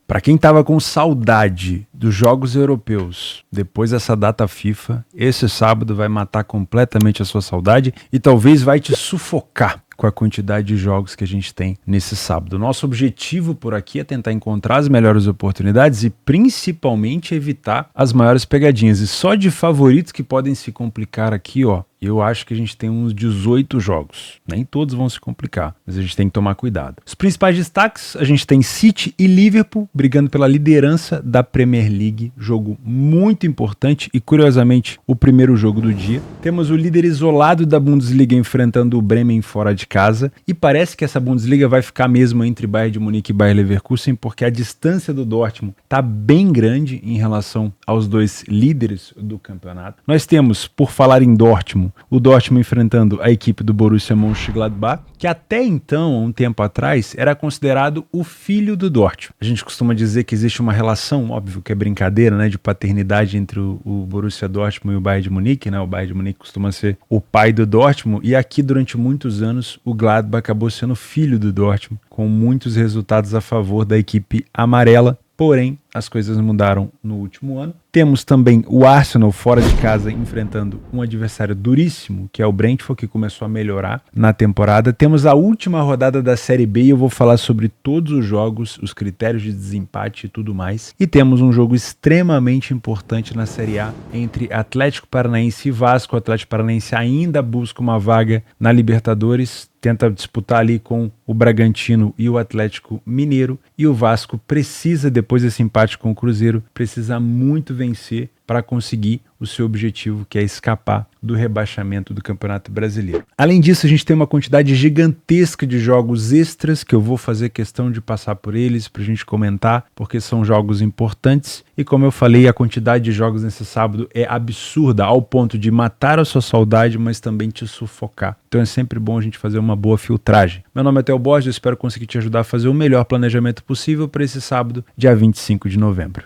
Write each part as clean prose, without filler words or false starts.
Para quem tava com saudade dos jogos europeus depois dessa data FIFA, esse sábado vai matar completamente a sua saudade e talvez vai te sufocar com a quantidade de jogos que a gente tem nesse sábado. Nosso objetivo por aqui é tentar encontrar as melhores oportunidades e principalmente evitar as maiores pegadinhas. E só de favoritos que podem se complicar aqui, ó, eu acho que a gente tem uns 18 jogos. Nem todos vão se complicar, mas a gente tem que tomar cuidado. Os principais destaques, a gente tem City e Liverpool brigando pela liderança da Premier League. Jogo muito importante e, curiosamente, o primeiro jogo do dia. Temos o líder isolado da Bundesliga enfrentando o Bremen fora de casa. E parece que essa Bundesliga vai ficar mesmo entre Bayern de Munique e Bayer Leverkusen, porque a distância do Dortmund está bem grande em relação aos dois líderes do campeonato. Nós temos, por falar em Dortmund, o Dortmund enfrentando a equipe do Borussia Mönchengladbach, que até então, há um tempo atrás, era considerado o filho do Dortmund. A gente costuma dizer que existe uma relação, óbvio que é brincadeira, né, de paternidade entre o Borussia Dortmund e o Bayern de Munique, né? O Bayern de Munique costuma ser o pai do Dortmund, e aqui durante muitos anos o Gladbach acabou sendo filho do Dortmund, com muitos resultados a favor da equipe amarela. Porém, as coisas mudaram no último ano. Temos também o Arsenal fora de casa enfrentando um adversário duríssimo, que é o Brentford, que começou a melhorar na temporada. Temos a última rodada da Série B e eu vou falar sobre todos os jogos, os critérios de desempate e tudo mais. E temos um jogo extremamente importante na Série A entre Atlético Paranaense e Vasco. O Atlético Paranaense ainda busca uma vaga na Libertadores, tenta disputar ali com o Bragantino e o Atlético Mineiro, e o Vasco precisa, depois desse empate com o Cruzeiro, precisa muito vencer para conseguir o seu objetivo, que é escapar do rebaixamento do Campeonato Brasileiro. Além disso, a gente tem uma quantidade gigantesca de jogos extras, que eu vou fazer questão de passar por eles para a gente comentar, porque são jogos importantes. E como eu falei, a quantidade de jogos nesse sábado é absurda, ao ponto de matar a sua saudade, mas também te sufocar. Então é sempre bom a gente fazer uma boa filtragem. Meu nome é Theo Borges, eu espero conseguir te ajudar a fazer o melhor planejamento possível para esse sábado, dia 25 de novembro.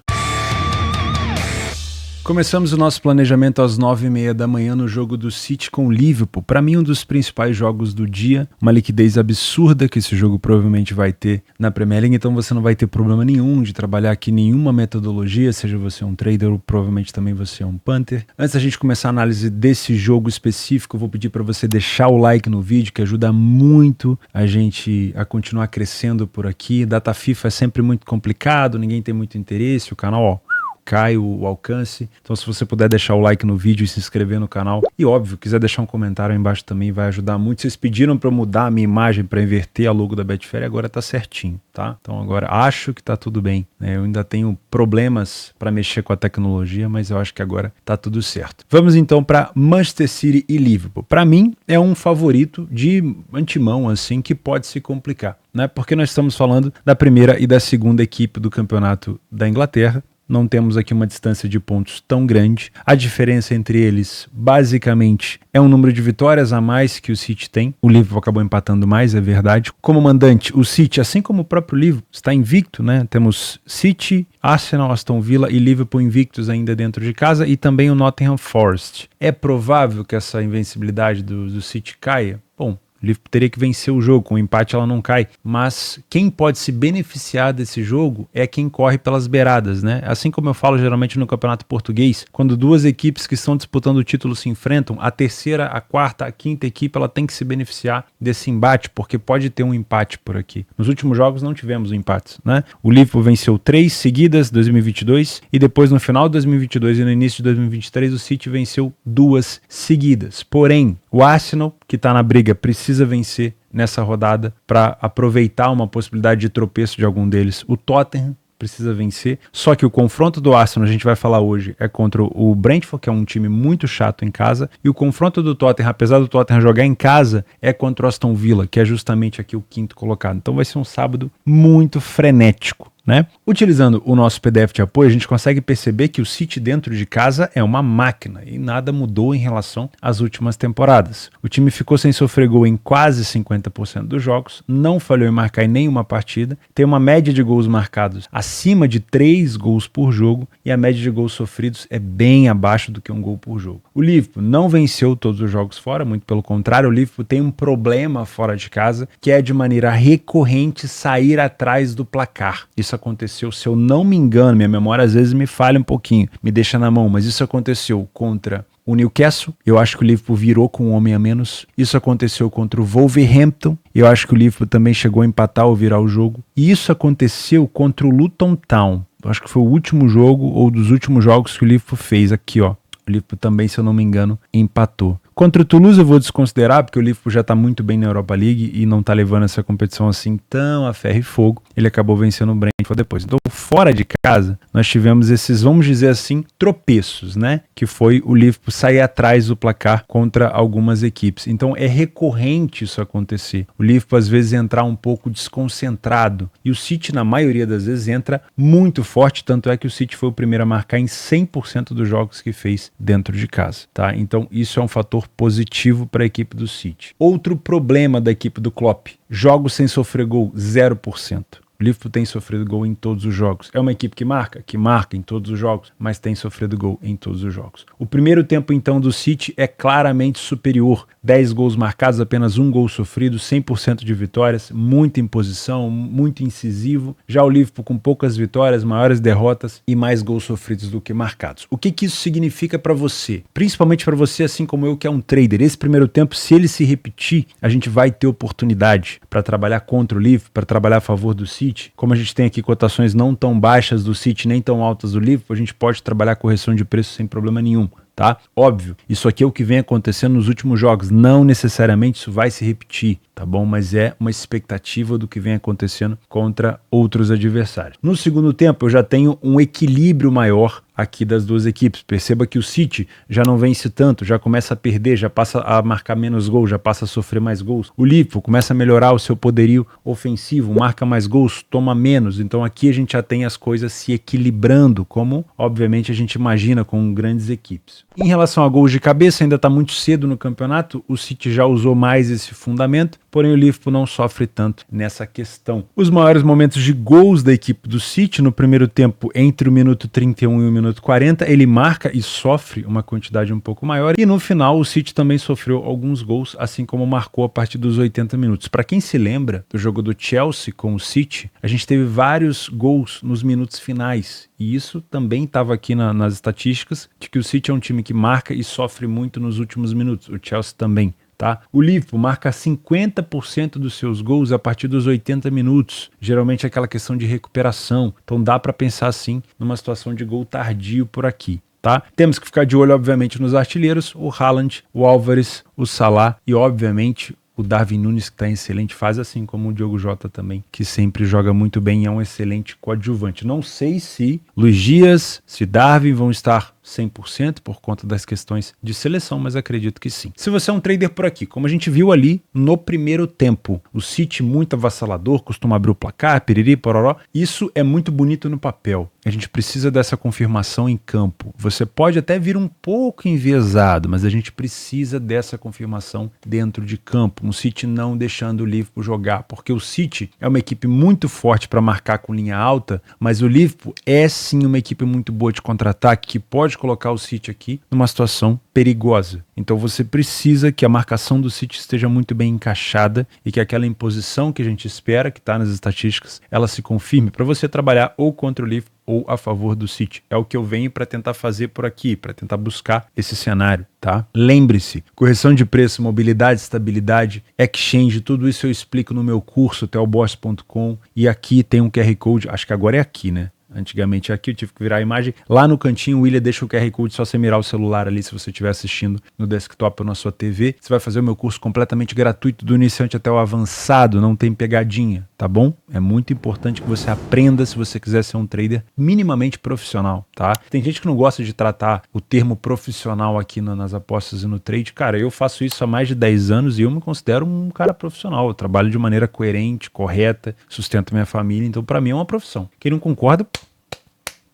Começamos o nosso planejamento às 9h30 da manhã no jogo do City com o Liverpool. Para mim, um dos principais jogos do dia, uma liquidez absurda que esse jogo provavelmente vai ter na Premier League, então você não vai ter problema nenhum de trabalhar aqui nenhuma metodologia, seja você um trader ou provavelmente também você é um punter. Antes da gente começar a análise desse jogo específico, eu vou pedir para você deixar o like no vídeo, que ajuda muito a gente a continuar crescendo por aqui. Data FIFA é sempre muito complicado, ninguém tem muito interesse, o canal, ó, cai o alcance. Então se você puder deixar o like no vídeo e se inscrever no canal, e óbvio, quiser deixar um comentário aí embaixo também, vai ajudar muito. Vocês pediram para eu mudar a minha imagem para inverter a logo da Betfair, agora tá certinho, tá? Então agora acho que tá tudo bem, né? Eu ainda tenho problemas para mexer com a tecnologia, mas eu acho que agora tá tudo certo. Vamos então para Manchester City e Liverpool. Para mim é um favorito de antemão assim que pode se complicar, né? Porque nós estamos falando da primeira e da segunda equipe do campeonato da Inglaterra. Não temos aqui uma distância de pontos tão grande. A diferença entre eles, basicamente, é um número de vitórias a mais que o City tem. O Liverpool acabou empatando mais, é verdade. Como mandante, o City, assim como o próprio Liverpool, está invicto, né? Temos City, Arsenal, Aston Villa e Liverpool invictos ainda dentro de casa, e também o Nottingham Forest. É provável que essa invencibilidade do City caia? Bom, o Liverpool teria que vencer o jogo, com o empate ela não cai, mas quem pode se beneficiar desse jogo é quem corre pelas beiradas, né? Assim como eu falo geralmente no campeonato português, quando duas equipes que estão disputando o título se enfrentam, a terceira, a quarta, a quinta equipe, ela tem que se beneficiar desse embate, porque pode ter um empate por aqui. Nos últimos jogos não tivemos empates, né? O Liverpool venceu 3 seguidas, 2022, e depois no final de 2022 e no início de 2023 o City venceu 2 seguidas. Porém, o Arsenal, que está na briga, precisa vencer nessa rodada para aproveitar uma possibilidade de tropeço de algum deles. O Tottenham precisa vencer, só que o confronto do Arsenal, a gente vai falar hoje, é contra o Brentford, que é um time muito chato em casa, e o confronto do Tottenham, apesar do Tottenham jogar em casa, é contra o Aston Villa, que é justamente aqui o 5º colocado. Então vai ser um sábado muito frenético, né? Utilizando o nosso PDF de apoio, a gente consegue perceber que o City dentro de casa é uma máquina e nada mudou em relação às últimas temporadas. O time ficou sem sofrer gol em quase 50% dos jogos, não falhou em marcar em nenhuma partida, tem uma média de gols marcados acima de 3 gols por jogo e a média de gols sofridos é bem abaixo do que um gol por jogo. O Liverpool não venceu todos os jogos fora, muito pelo contrário, o Liverpool tem um problema fora de casa, que é de maneira recorrente sair atrás do placar. Isso aconteceu, se eu não me engano, minha memória às vezes me falha um pouquinho, me deixa na mão, mas isso aconteceu contra o Newcastle, eu acho que o Liverpool virou com um homem a menos. Isso aconteceu contra o Wolverhampton, eu acho que o Liverpool também chegou a empatar ou virar o jogo. E isso aconteceu contra o Luton Town. Eu acho que foi o último jogo ou dos últimos jogos que o Liverpool fez aqui, ó. O Liverpool também, se eu não me engano, empatou. Contra o Toulouse eu vou desconsiderar, porque o Liverpool já está muito bem na Europa League e não está levando essa competição assim tão a ferro e fogo. Ele acabou vencendo o Brentford depois. Então, fora de casa, nós tivemos esses, vamos dizer assim, tropeços, né? Que foi o Liverpool sair atrás do placar contra algumas equipes. Então, é recorrente isso acontecer. O Liverpool, às vezes, entrar um pouco desconcentrado. E o City, na maioria das vezes, entra muito forte. Tanto é que o City foi o primeiro a marcar em 100% dos jogos que fez dentro de casa, tá? Então, isso é um fator positivo para a equipe do City. Outro problema da equipe do Klopp: jogos sem sofrer gol, 0%. O Liverpool tem sofrido gol em todos os jogos. É uma equipe que marca em todos os jogos, mas tem sofrido gol em todos os jogos. O primeiro tempo, então, do City é claramente superior. 10 gols marcados, apenas 1 gol sofrido, 100% de vitórias, muita imposição, muito incisivo. Já o Liverpool com poucas vitórias, maiores derrotas e mais gols sofridos do que marcados. O que isso significa para você? Principalmente para você, assim como eu, que é um trader. Esse primeiro tempo, se ele se repetir, a gente vai ter oportunidade para trabalhar contra o Liverpool, para trabalhar a favor do City. Como a gente tem aqui cotações não tão baixas do City, nem tão altas do Liverpool, a gente pode trabalhar correção de preço sem problema nenhum, tá? Óbvio, isso aqui é o que vem acontecendo nos últimos jogos, não necessariamente isso vai se repetir, tá bom? Mas é uma expectativa do que vem acontecendo contra outros adversários. No segundo tempo, eu já tenho um equilíbrio maior aqui das duas equipes. Perceba que o City já não vence tanto, já começa a perder, já passa a marcar menos gols, já passa a sofrer mais gols. O Liverpool começa a melhorar o seu poderio ofensivo, marca mais gols, toma menos. Então aqui a gente já tem as coisas se equilibrando, como obviamente a gente imagina com grandes equipes. Em relação a gols de cabeça, ainda está muito cedo no campeonato, o City já usou mais esse fundamento, porém o Liverpool não sofre tanto nessa questão. Os maiores momentos de gols da equipe do City no primeiro tempo, entre o minuto 31 e o minuto 40, ele marca e sofre uma quantidade um pouco maior, e no final o City também sofreu alguns gols, assim como marcou a partir dos 80 minutos. Para quem se lembra do jogo do Chelsea com o City, a gente teve vários gols nos minutos finais, e isso também estava aqui nas estatísticas, de que o City é um time que marca e sofre muito nos últimos minutos, o Chelsea também. Tá? O Liverpool marca 50% dos seus gols a partir dos 80 minutos, geralmente aquela questão de recuperação, então dá para pensar assim numa situação de gol tardio por aqui. Tá? Temos que ficar de olho obviamente nos artilheiros, o Haaland, o Álvares, o Salah e obviamente o Darwin Núñez, que está em excelente fase, assim como o Diogo Jota também, que sempre joga muito bem e é um excelente coadjuvante. Não sei se Luiz Dias, se Darwin vão estar 100% por conta das questões de seleção, mas acredito que sim. Se você é um trader por aqui, como a gente viu ali no primeiro tempo, o City muito avassalador, costuma abrir o placar, piriri, pororó, isso é muito bonito no papel. A gente precisa dessa confirmação em campo. Você pode até vir um pouco enviesado, mas a gente precisa dessa confirmação dentro de campo. Um City não deixando o Liverpool jogar, porque o City é uma equipe muito forte para marcar com linha alta, mas o Liverpool é sim uma equipe muito boa de contra-ataque, que pode colocar o City aqui numa situação perigosa. Então você precisa que a marcação do City esteja muito bem encaixada e que aquela imposição que a gente espera, que está nas estatísticas, ela se confirme para você trabalhar ou contra o Liverpool ou a favor do City. É o que eu venho para tentar fazer por aqui, para tentar buscar esse cenário, tá? Lembre-se, correção de preço, mobilidade, estabilidade, exchange, tudo isso eu explico no meu curso, theoboss.com, e aqui tem um QR Code, acho que agora é aqui, né? Antigamente aqui eu tive que virar a imagem. Lá no cantinho o William deixa o QR Code, só você mirar o celular ali se você estiver assistindo no desktop ou na sua TV. Você vai fazer o meu curso completamente gratuito, do iniciante até o avançado, não tem pegadinha, tá bom? É muito importante que você aprenda se você quiser ser um trader minimamente profissional, tá? Tem gente que não gosta de tratar o termo profissional aqui nas apostas e no trade. Cara, eu faço isso há mais de 10 anos e eu me considero um cara profissional. Eu trabalho de maneira coerente, correta, sustento minha família, então para mim é uma profissão. Quem não concorda,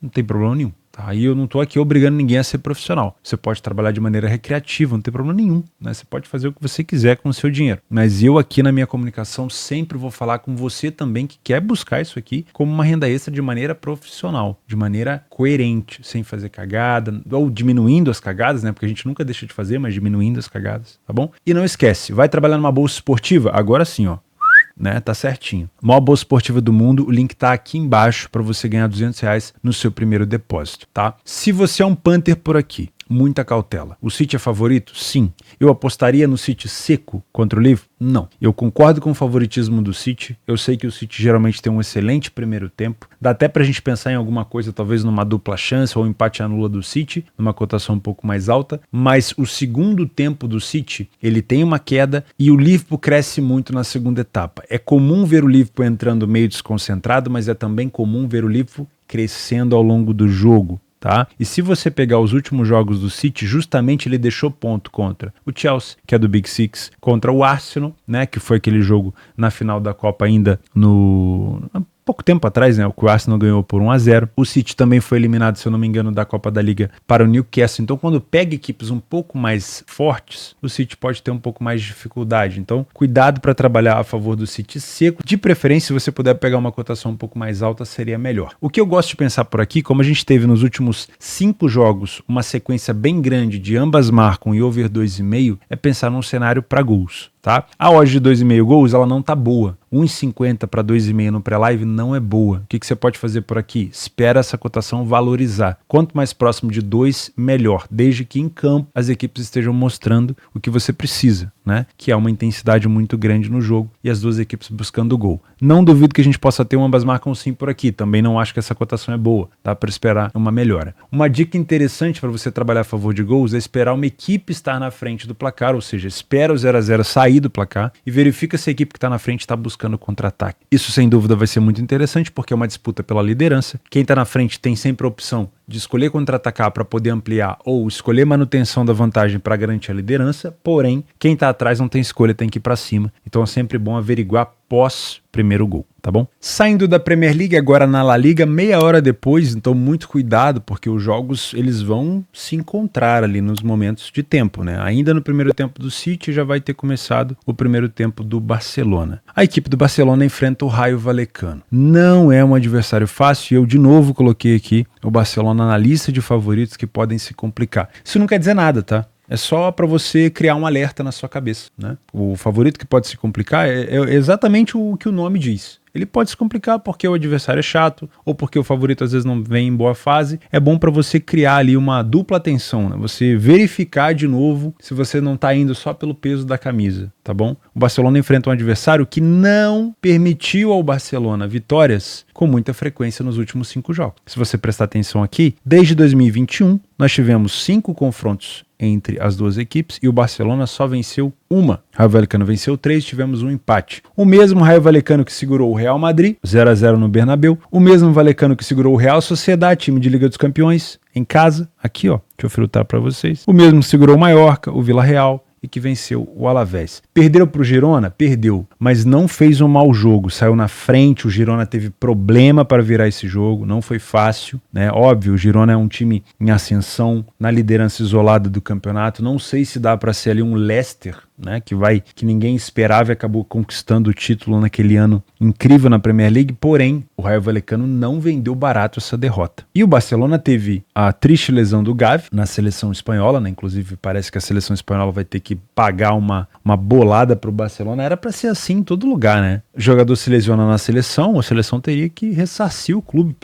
não tem problema nenhum, Tá? E eu não tô aqui obrigando ninguém a ser profissional. Você pode trabalhar de maneira recreativa, não tem problema nenhum, né? Você pode fazer o que você quiser com o seu dinheiro. Mas eu aqui na minha comunicação sempre vou falar com você também que quer buscar isso aqui como uma renda extra de maneira profissional, de maneira coerente, sem fazer cagada, ou diminuindo as cagadas, né? Porque a gente nunca deixa de fazer, mas diminuindo as cagadas, tá bom? E não esquece, vai trabalhar numa bolsa esportiva? Agora sim, ó. Né, tá certinho. Maior bolsa esportiva do mundo, o link tá aqui embaixo para você ganhar R$200 no seu primeiro depósito, tá? Se você é um punter por aqui, muita cautela. O City é favorito? Sim. Eu apostaria no City seco contra o Liverpool? Não. Eu concordo com o favoritismo do City. Eu sei que o City geralmente tem um excelente primeiro tempo. Dá até pra gente pensar em alguma coisa, talvez numa dupla chance ou um empate anula do City, numa cotação um pouco mais alta. Mas o segundo tempo do City, ele tem uma queda e o Liverpool cresce muito na segunda etapa. É comum ver o Liverpool entrando meio desconcentrado, mas é também comum ver o Liverpool crescendo ao longo do jogo. Tá? E se você pegar os últimos jogos do City, justamente ele deixou ponto contra o Chelsea, que é do Big Six, contra o Arsenal, né, que foi aquele jogo na final da Copa ainda pouco tempo atrás, né, o Arsenal ganhou por 1-0. O City também foi eliminado, se eu não me engano, da Copa da Liga para o Newcastle. Então, quando pega equipes um pouco mais fortes, o City pode ter um pouco mais de dificuldade. Então, cuidado para trabalhar a favor do City seco. De preferência, se você puder pegar uma cotação um pouco mais alta, seria melhor. O que eu gosto de pensar por aqui, como a gente teve nos últimos 5 jogos uma sequência bem grande de ambas marcam e over 2,5, é pensar num cenário para gols. Tá? A odd de 2,5 gols, ela não tá boa. 1,50 para 2,5 no pré-live não é boa. O que você pode fazer por aqui? Espera essa cotação valorizar. Quanto mais próximo de 2, melhor. Desde que em campo as equipes estejam mostrando o que você precisa, né? Que é uma intensidade muito grande no jogo e as duas equipes buscando o gol. Não duvido que a gente possa ter ambas marcam sim por aqui. Também não acho que essa cotação é boa. Dá para esperar uma melhora. Uma dica interessante para você trabalhar a favor de gols é esperar uma equipe estar na frente do placar, ou seja, espera o 0-0 sair do placar e verifica se a equipe que está na frente está buscando contra-ataque. Isso sem dúvida vai ser muito interessante porque é uma disputa pela liderança. Quem está na frente tem sempre a opção de escolher contra-atacar para poder ampliar ou escolher manutenção da vantagem para garantir a liderança, porém, quem está atrás não tem escolha, tem que ir para cima. Então é sempre bom averiguar pós primeiro gol, tá bom? Saindo da Premier League, agora na La Liga, meia hora depois, então muito cuidado, porque os jogos eles vão se encontrar ali nos momentos de tempo, né? Ainda no primeiro tempo do City já vai ter começado o primeiro tempo do Barcelona. A equipe do Barcelona enfrenta o Rayo Vallecano. Não é um adversário fácil e eu de novo coloquei aqui o Barcelona na lista de favoritos que podem se complicar. Isso não quer dizer nada, tá? É só para você criar um alerta na sua cabeça, né? O favorito que pode se complicar é exatamente o que o nome diz. Ele pode se complicar porque o adversário é chato ou porque o favorito às vezes não vem em boa fase. É bom para você criar ali uma dupla atenção, né? Você verificar de novo se você não tá indo só pelo peso da camisa, tá bom? O Barcelona enfrenta um adversário que não permitiu ao Barcelona vitórias com muita frequência nos últimos 5 jogos. Se você prestar atenção aqui, desde 2021 nós tivemos 5 confrontos entre as duas equipes e o Barcelona só venceu uma. O Rayo Vallecano venceu 3, tivemos um empate. O mesmo Rayo Vallecano que segurou o Real Madrid, 0-0 no Bernabéu. O mesmo Vallecano que segurou o Real Sociedad, time de Liga dos Campeões, em casa. Aqui, ó, deixa eu filtrar para vocês. O mesmo que segurou o Mallorca, o Villarreal, e que venceu o Alavés. Perdeu para o Girona? Perdeu, mas não fez um mau jogo, saiu na frente, o Girona teve problema para virar esse jogo, não foi fácil, né? Óbvio, o Girona é um time em ascensão, na liderança isolada do campeonato, não sei se dá para ser ali um Leicester, né, que ninguém esperava e acabou conquistando o título naquele ano incrível na Premier League, porém o Rayo Vallecano não vendeu barato essa derrota. E o Barcelona teve a triste lesão do Gavi na seleção espanhola, né, inclusive parece que a seleção espanhola vai ter que pagar uma bolada para o Barcelona, era para ser assim em todo lugar, né? O jogador se lesiona na seleção, a seleção teria que ressarcir o clube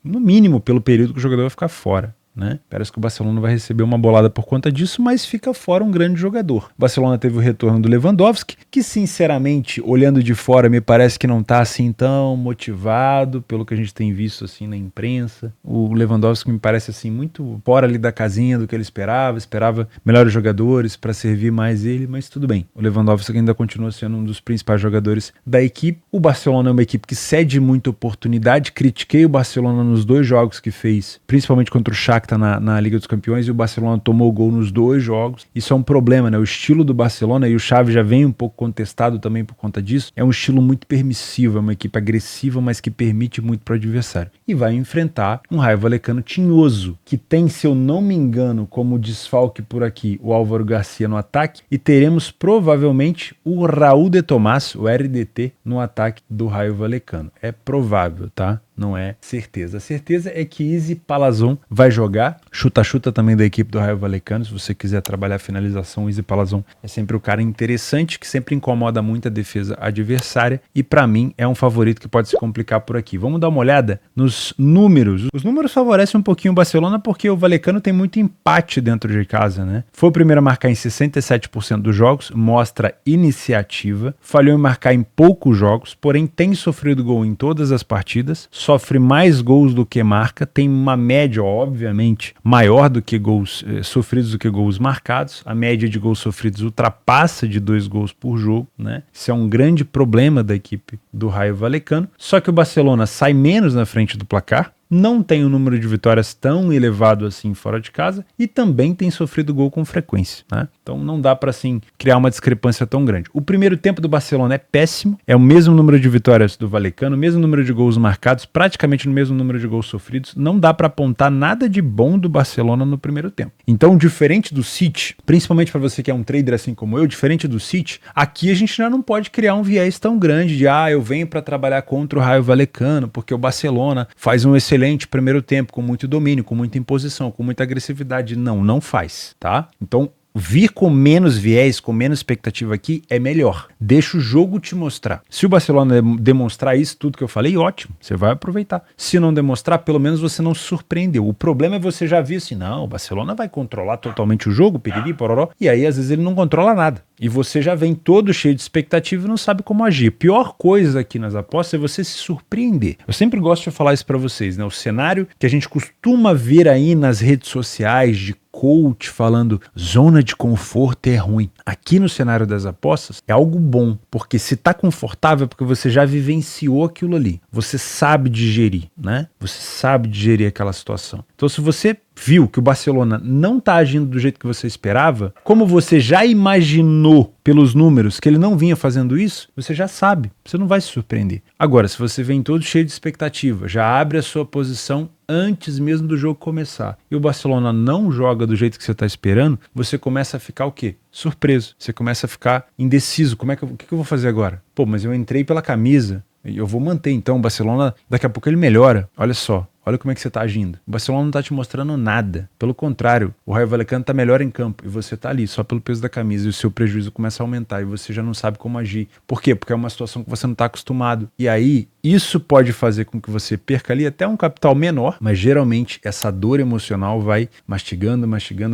no mínimo pelo período que o jogador vai ficar fora. Né? Parece que o Barcelona vai receber uma bolada por conta disso, mas fica fora um grande jogador. O Barcelona teve o retorno do Lewandowski, que sinceramente, olhando de fora, me parece que não está assim tão motivado, pelo que a gente tem visto assim na imprensa. O Lewandowski me parece assim muito fora ali da casinha do que ele esperava melhores jogadores para servir mais ele, mas tudo bem. O Lewandowski ainda continua sendo um dos principais jogadores da equipe. O Barcelona é uma equipe que cede muita oportunidade. Critiquei o Barcelona nos 2 jogos que fez, principalmente contra o Shakhtar Shakhtar na Liga dos Campeões e o Barcelona tomou gol nos 2 jogos. Isso é um problema, né? O estilo do Barcelona, e o Xavi já vem um pouco contestado também por conta disso, é um estilo muito permissivo, é uma equipe agressiva, mas que permite muito para o adversário. E vai enfrentar um Raio Vallecano tinhoso, que tem, se eu não me engano, como desfalque por aqui, o Álvaro Garcia no ataque, e teremos provavelmente o Raúl de Tomás, o RDT, no ataque do Raio Vallecano. É provável, tá? Não é certeza. A certeza é que Izzy Palazón vai jogar. Chuta-chuta também da equipe do Raio Vallecano. Se você quiser trabalhar a finalização, o Izzy Palazón é sempre o cara interessante, que sempre incomoda muito a defesa adversária. E para mim é um favorito que pode se complicar por aqui. Vamos dar uma olhada nos números. Os números favorecem um pouquinho o Barcelona porque o Vallecano tem muito empate dentro de casa, né? Foi o primeiro a marcar em 67% dos jogos, mostra iniciativa. Falhou em marcar em poucos jogos, porém tem sofrido gol em todas as partidas. Sofre mais gols do que marca, tem uma média, obviamente, maior do que gols sofridos do que gols marcados. A média de gols sofridos ultrapassa de 2 gols por jogo, né? Isso é um grande problema da equipe do Raio Vallecano. Só que o Barcelona sai menos na frente do placar, não tem um número de vitórias tão elevado assim fora de casa e também tem sofrido gol com frequência, né? Então não dá para assim criar uma discrepância tão grande. O primeiro tempo do Barcelona é péssimo, é o mesmo número de vitórias do Vallecano, o mesmo número de gols marcados, praticamente no mesmo número de gols sofridos. Não dá para apontar nada de bom do Barcelona no primeiro tempo. Então, diferente do City, principalmente para você que é um trader assim como eu, diferente do City, aqui a gente já não pode criar um viés tão grande de eu venho para trabalhar contra o Raio Vallecano, porque o Barcelona faz um excelente primeiro tempo, com muito domínio, com muita imposição, com muita agressividade. Não faz, tá? Então, vir com menos viés, com menos expectativa aqui é melhor. Deixa o jogo te mostrar. Se o Barcelona demonstrar isso, tudo que eu falei, ótimo, você vai aproveitar. Se não demonstrar, pelo menos você não surpreendeu. O problema é você já vir assim, não, o Barcelona vai controlar totalmente o jogo, piriri, pororó, e aí às vezes ele não controla nada. E você já vem todo cheio de expectativa e não sabe como agir. Pior coisa aqui nas apostas é você se surpreender. Eu sempre gosto de falar isso para vocês, né? O cenário que a gente costuma ver aí nas redes sociais de coach falando zona de conforto é ruim. Aqui no cenário das apostas é algo bom, porque se tá confortável é porque você já vivenciou aquilo ali. Você sabe digerir, né? Você sabe digerir aquela situação. Então se você viu que o Barcelona não tá agindo do jeito que você esperava, como você já imaginou pelos números que ele não vinha fazendo isso, você já sabe, você não vai se surpreender. Agora, se você vem todo cheio de expectativa, já abre a sua posição antes mesmo do jogo começar, e o Barcelona não joga do jeito que você está esperando, você começa a ficar o quê? Surpreso. Você começa a ficar indeciso. O que eu vou fazer agora? Pô, mas eu entrei pela camisa, eu vou manter então. O Barcelona, daqui a pouco ele melhora. Olha só. Olha como é que você está agindo. O Barcelona não está te mostrando nada. Pelo contrário, o Raio Vallecano está melhor em campo e você está ali só pelo peso da camisa e o seu prejuízo começa a aumentar e você já não sabe como agir. Por quê? Porque é uma situação que você não está acostumado. E aí, isso pode fazer com que você perca ali até um capital menor, mas geralmente essa dor emocional vai mastigando,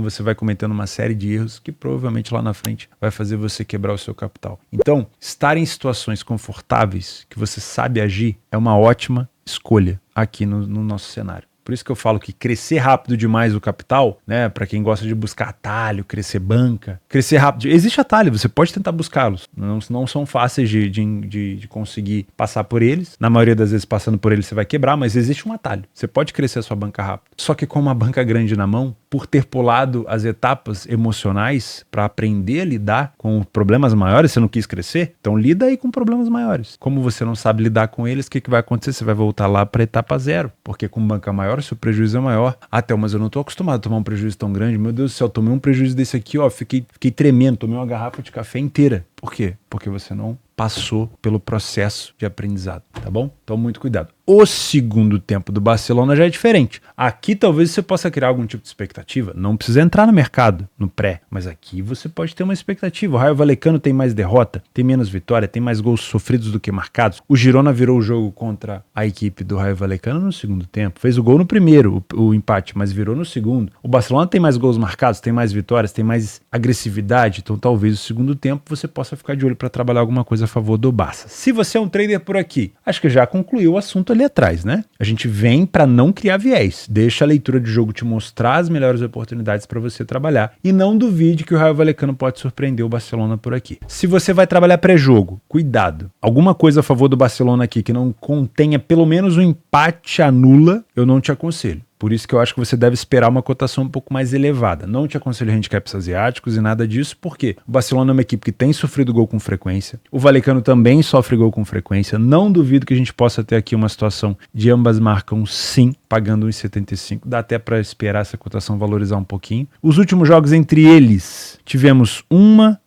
você vai cometendo uma série de erros que provavelmente lá na frente vai fazer você quebrar o seu capital. Então, estar em situações confortáveis que você sabe agir é uma ótima escolha aqui no nosso cenário. Por isso que eu falo que crescer rápido demais o capital, né, para quem gosta de buscar atalho, crescer banca, crescer rápido, existe atalho, você pode tentar buscá-los, não são fáceis de conseguir passar por eles, na maioria das vezes passando por eles você vai quebrar, mas existe um atalho, você pode crescer a sua banca rápido, só que com uma banca grande na mão, por ter pulado as etapas emocionais para aprender a lidar com problemas maiores, você não quis crescer, então lida aí com problemas maiores. Como você não sabe lidar com eles, o que vai acontecer? Você vai voltar lá para a etapa zero, porque com banca maior, seu prejuízo é maior. Mas eu não estou acostumado a tomar um prejuízo tão grande, meu Deus do céu, tomei um prejuízo desse aqui, fiquei tremendo, tomei uma garrafa de café inteira. Por quê? Porque você não passou pelo processo de aprendizado, tá bom? Então muito cuidado. O segundo tempo do Barcelona já é diferente. Aqui talvez você possa criar algum tipo de expectativa, não precisa entrar no mercado, no pré, mas aqui você pode ter uma expectativa. O Raio Vallecano tem mais derrota, tem menos vitória, tem mais gols sofridos do que marcados. O Girona virou o jogo contra a equipe do Raio Vallecano no segundo tempo. Fez o gol no primeiro, o empate, mas virou no segundo. O Barcelona tem mais gols marcados, tem mais vitórias, tem mais agressividade, então talvez no segundo tempo você possa ficar de olho para trabalhar alguma coisa a favor do Barça. Se você é um trader por aqui, acho que já concluiu o assunto ali atrás, né? A gente vem para não criar viés. Deixa a leitura de jogo te mostrar as melhores oportunidades para você trabalhar e não duvide que o Raio Vallecano pode surpreender o Barcelona por aqui. Se você vai trabalhar pré-jogo, cuidado. Alguma coisa a favor do Barcelona aqui que não contenha pelo menos um empate anula, eu não te aconselho. Por isso que eu acho que você deve esperar uma cotação um pouco mais elevada. Não te aconselho handicaps asiáticos e nada disso, porque o Barcelona é uma equipe que tem sofrido gol com frequência. O Vallecano também sofre gol com frequência. Não duvido que a gente possa ter aqui uma situação de ambas marcam sim, pagando 1,75. Dá até para esperar essa cotação valorizar um pouquinho. Os últimos jogos entre eles, tivemos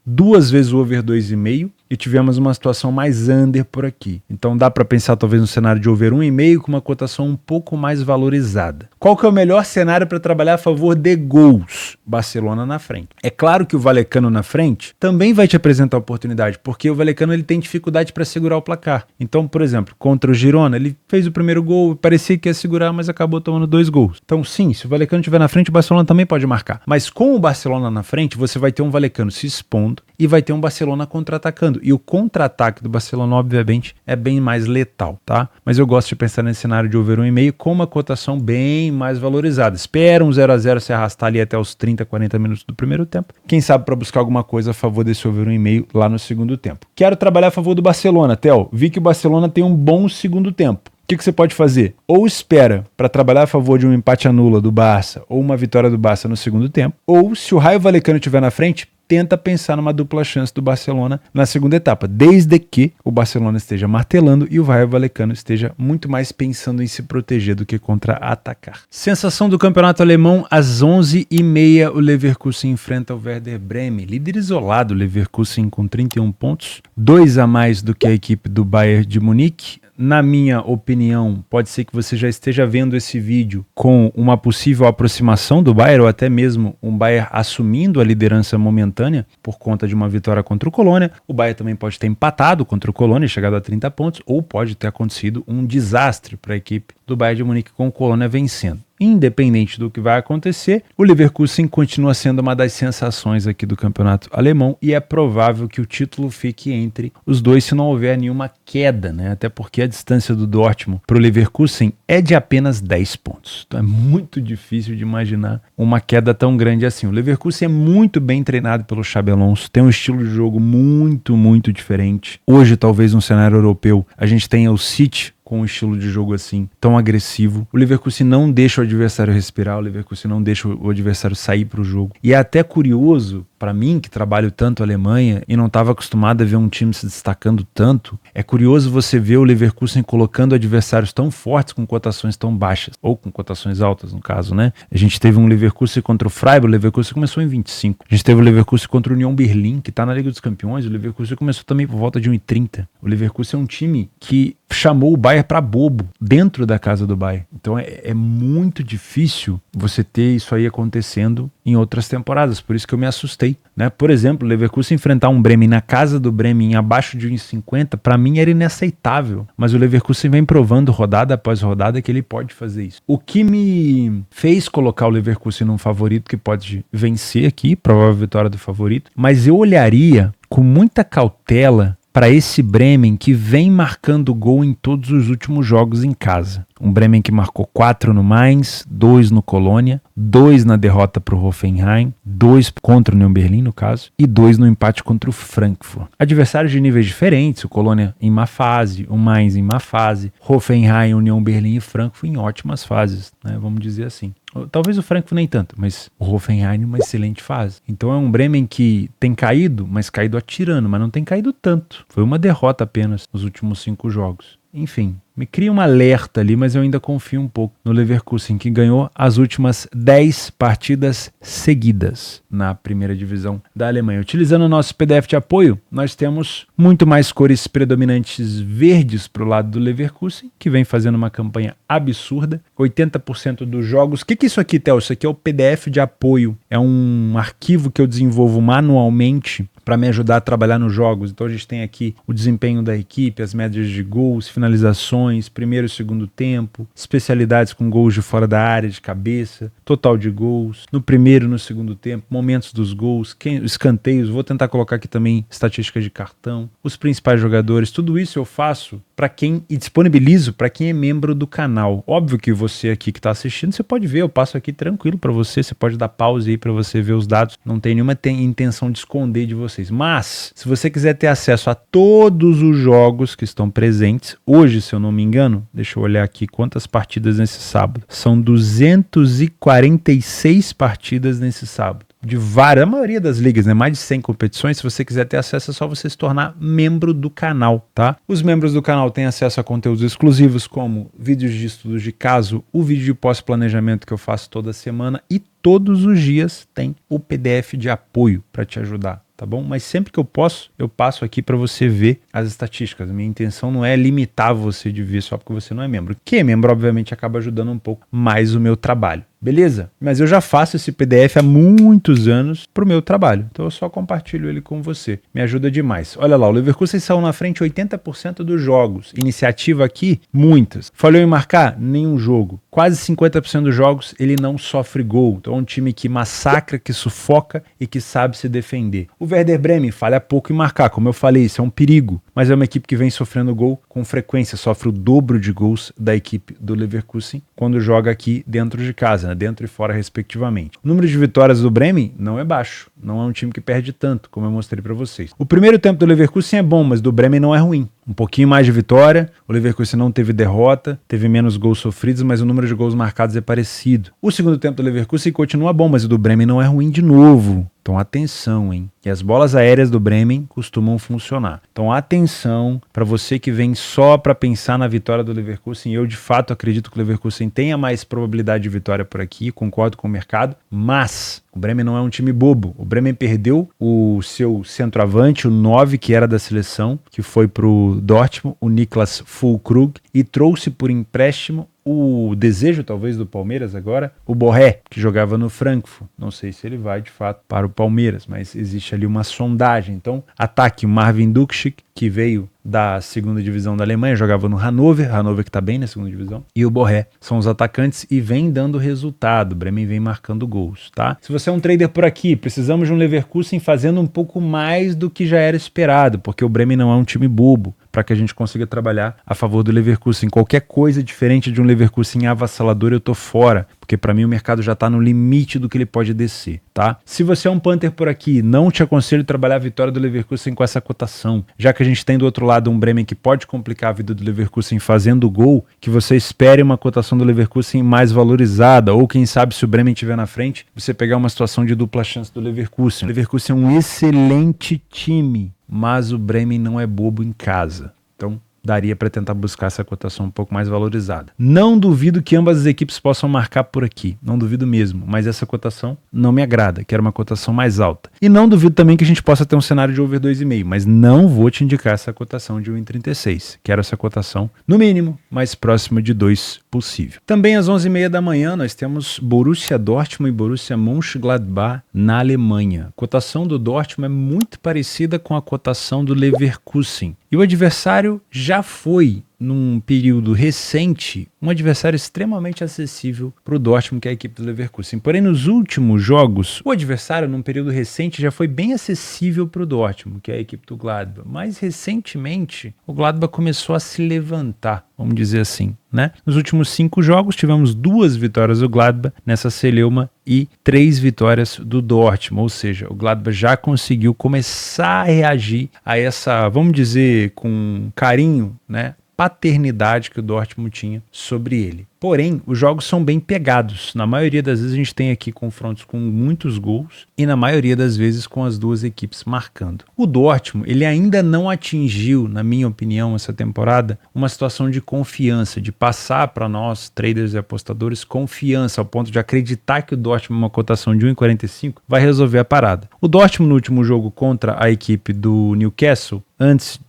duas vezes o over 2,5 e tivemos uma situação mais under por aqui. Então dá para pensar talvez no cenário de over 1,5 com uma cotação um pouco mais valorizada. Qual que é o melhor cenário para trabalhar a favor de gols? Barcelona na frente. É claro que o Vallecano na frente também vai te apresentar oportunidade, porque o Vallecano ele tem dificuldade para segurar o placar. Então, por exemplo, contra o Girona, ele fez o primeiro gol, parecia que ia segurar, mas acabou tomando 2 gols. Então sim, se o Vallecano estiver na frente, o Barcelona também pode marcar. Mas com o Barcelona na frente, você vai ter um Vallecano se expondo e vai ter um Barcelona contra-atacando. E o contra-ataque do Barcelona, obviamente, é bem mais letal, tá? Mas eu gosto de pensar nesse cenário de over 1,5 com uma cotação bem mais valorizada. Espera um 0-0 se arrastar ali até os 30, 40 minutos do primeiro tempo. Quem sabe para buscar alguma coisa a favor desse over 1,5 lá no segundo tempo. Quero trabalhar a favor do Barcelona, Theo. Vi que o Barcelona tem um bom segundo tempo. O que você pode fazer? Ou espera para trabalhar a favor de um empate anula do Barça ou uma vitória do Barça no segundo tempo, ou se o Rayo Vallecano estiver na frente, tenta pensar numa dupla chance do Barcelona na segunda etapa, desde que o Barcelona esteja martelando e o Rayo Vallecano esteja muito mais pensando em se proteger do que contra-atacar. Sensação do campeonato alemão, às 11h30 o Leverkusen enfrenta o Werder Bremen, líder isolado, o Leverkusen com 31 pontos, 2 a mais do que a equipe do Bayern de Munique. Na minha opinião, pode ser que você já esteja vendo esse vídeo com uma possível aproximação do Bayern ou até mesmo um Bayern assumindo a liderança momentânea por conta de uma vitória contra o Colônia. O Bayern também pode ter empatado contra o Colônia, chegado a 30 pontos, ou pode ter acontecido um desastre para a equipe do Bayern de Munique com o Colônia vencendo. Independente do que vai acontecer, o Leverkusen continua sendo uma das sensações aqui do campeonato alemão e é provável que o título fique entre os dois se não houver nenhuma queda, né? Até porque a distância do Dortmund para o Leverkusen é de apenas 10 pontos. Então é muito difícil de imaginar uma queda tão grande assim. O Leverkusen é muito bem treinado pelo Xabi Alonso, tem um estilo de jogo muito, muito diferente. Hoje, talvez no cenário europeu, a gente tenha o City com um estilo de jogo assim, tão agressivo. O Leverkusen não deixa o adversário respirar, o Leverkusen não deixa o adversário sair para o jogo. E é até curioso, para mim, que trabalho tanto a Alemanha e não estava acostumado a ver um time se destacando tanto, é curioso você ver o Leverkusen colocando adversários tão fortes com cotações tão baixas, ou com cotações altas, no caso, né? A gente teve um Leverkusen contra o Freiburg, o Leverkusen começou em 25. A gente teve o Leverkusen contra o Union Berlin, que está na Liga dos Campeões, o Leverkusen começou também por volta de 1,30. O Leverkusen é um time que chamou o Bayern para bobo dentro da casa do Bayern. Então é muito difícil você ter isso aí acontecendo em outras temporadas, por isso que eu me assustei, né? Por exemplo, o Leverkusen enfrentar um Bremen na casa do Bremen abaixo de 1,50, para mim era inaceitável, mas o Leverkusen vem provando rodada após rodada que ele pode fazer isso. O que me fez colocar o Leverkusen num favorito que pode vencer aqui, provável vitória do favorito, mas eu olharia com muita cautela para esse Bremen que vem marcando gol em todos os últimos jogos em casa. Um Bremen que marcou 4 no Mainz, 2 no Colônia, 2 na derrota para o Hoffenheim, 2 contra o Union Berlin, no caso, e 2 no empate contra o Frankfurt. Adversários de níveis diferentes, o Colônia em má fase, o Mainz em má fase, Hoffenheim, Union Berlin e Frankfurt em ótimas fases, né, vamos dizer assim. Talvez o Frankfurt nem tanto, mas o Hoffenheim uma excelente fase. Então é um Bremen que tem caído, mas caído atirando, mas não tem caído tanto. Foi uma derrota apenas nos últimos 5 jogos. Enfim, me cria um alerta ali, mas eu ainda confio um pouco no Leverkusen, que ganhou as últimas 10 partidas seguidas na primeira divisão da Alemanha. Utilizando o nosso PDF de apoio, nós temos muito mais cores predominantes verdes para o lado do Leverkusen, que vem fazendo uma campanha absurda. 80% dos jogos... O que é isso aqui, Theo? Isso aqui é o PDF de apoio. É um arquivo que eu desenvolvo manualmente para me ajudar a trabalhar nos jogos. Então a gente tem aqui o desempenho da equipe, as médias de gols, finalizações, primeiro e segundo tempo, especialidades com gols de fora da área, de cabeça, total de gols, no primeiro e no segundo tempo, momentos dos gols, escanteios, vou tentar colocar aqui também estatísticas de cartão, os principais jogadores, tudo isso eu faço para quem e disponibilizo para quem é membro do canal. Óbvio que você aqui que está assistindo, você pode ver, eu passo aqui tranquilo para você pode dar pause aí para você ver os dados, não tem nenhuma intenção de esconder de vocês, mas se você quiser ter acesso a todos os jogos que estão presentes, hoje se eu não não me engano, deixa eu olhar aqui quantas partidas nesse sábado. São 246 partidas nesse sábado. De várias, a maioria das ligas, né? Mais de 100 competições. Se você quiser ter acesso, é só você se tornar membro do canal, tá? Os membros do canal têm acesso a conteúdos exclusivos, como vídeos de estudos de caso, o vídeo de pós-planejamento que eu faço toda semana e todos os dias tem o PDF de apoio para te ajudar. Tá bom? Mas sempre que eu posso, eu passo aqui para você ver as estatísticas. Minha intenção não é limitar você de ver só porque você não é membro. Quem é membro, obviamente, acaba ajudando um pouco mais o meu trabalho. Beleza? Mas eu já faço esse PDF há muitos anos para o meu trabalho. Então eu só compartilho ele com você. Me ajuda demais. Olha lá, o Leverkusen saiu na frente 80% dos jogos. Iniciativa aqui, muitas. Falhou em marcar? Nenhum jogo. Quase 50% dos jogos ele não sofre gol. Então é um time que massacra, que sufoca e que sabe se defender. O Werder Bremen falha pouco em marcar. Como eu falei, isso é um perigo. Mas é uma equipe que vem sofrendo gol com frequência. Sofre o dobro de gols da equipe do Leverkusen quando joga aqui dentro de casa, né? Dentro e fora respectivamente. O número de vitórias do Bremen não é baixo, não é um time que perde tanto, como eu mostrei para vocês. O primeiro tempo do Leverkusen é bom, mas do Bremen não é ruim. Um pouquinho mais de vitória, o Leverkusen não teve derrota, teve menos gols sofridos, mas o número de gols marcados é parecido. O segundo tempo do Leverkusen continua bom, mas o do Bremen não é ruim de novo. Então atenção, hein? E as bolas aéreas do Bremen costumam funcionar. Então atenção para você que vem só para pensar na vitória do Leverkusen. Eu de fato acredito que o Leverkusen tenha mais probabilidade de vitória por aqui, concordo com o mercado, mas o Bremen não é um time bobo. O Bremen perdeu o seu centroavante, o 9 que era da seleção, que foi pro Dortmund, o Niklas Füllkrug, e trouxe por empréstimo o desejo talvez do Palmeiras agora, o Borré, que jogava no Frankfurt. Não sei se ele vai de fato para o Palmeiras, mas existe ali uma sondagem. Então, ataque o Marvin Dukšik, que veio da segunda divisão da Alemanha, jogava no Hannover que está bem na segunda divisão, e o Borré são os atacantes e vem dando resultado. O Bremen vem marcando gols, tá? Se você é um trader por aqui, precisamos de um Leverkusen fazendo um pouco mais do que já era esperado, porque o Bremen não é um time bobo, para que a gente consiga trabalhar a favor do Leverkusen. Qualquer coisa diferente de um Leverkusen avassalador, eu tô fora, porque para mim o mercado já tá no limite do que ele pode descer, tá? Se você é um Panther por aqui, não te aconselho trabalhar a vitória do Leverkusen com essa cotação, já que a gente tem do outro lado um Bremen que pode complicar a vida do Leverkusen fazendo gol, que você espere uma cotação do Leverkusen mais valorizada, ou quem sabe se o Bremen estiver na frente, você pegar uma situação de dupla chance do Leverkusen. O Leverkusen é um excelente time, mas o Bremen não é bobo em casa. Então, daria para tentar buscar essa cotação um pouco mais valorizada. Não duvido que ambas as equipes possam marcar por aqui. Não duvido mesmo. Mas essa cotação não me agrada. Quero uma cotação mais alta. E não duvido também que a gente possa ter um cenário de over 2,5. Mas não vou te indicar essa cotação de 1,36. Quero essa cotação, no mínimo, mais próxima de 2 possível. Também às 11h30 da manhã nós temos Borussia Dortmund e Borussia Mönchengladbach na Alemanha. A cotação do Dortmund é muito parecida com a cotação do Leverkusen. E o adversário já foi, num período recente, um adversário extremamente acessível para o Dortmund, que é a equipe do Leverkusen. Porém, nos últimos jogos, o adversário, num período recente, já foi bem acessível para o Dortmund, que é a equipe do Gladbach. Mas, recentemente, o Gladbach começou a se levantar, vamos dizer assim, né? Nos últimos 5 jogos, tivemos 2 vitórias do Gladbach nessa celeuma e 3 vitórias do Dortmund, ou seja, o Gladbach já conseguiu começar a reagir a essa, vamos dizer, com carinho, né? Paternidade que o Dortmund tinha sobre ele. Porém, os jogos são bem pegados. Na maioria das vezes a gente tem aqui confrontos com muitos gols e na maioria das vezes com as duas equipes marcando. O Dortmund, ele ainda não atingiu, na minha opinião, essa temporada, uma situação de confiança, de passar para nós, traders e apostadores, confiança ao ponto de acreditar que o Dortmund, uma cotação de 1,45, vai resolver a parada. O Dortmund no último jogo contra a equipe do Newcastle, antes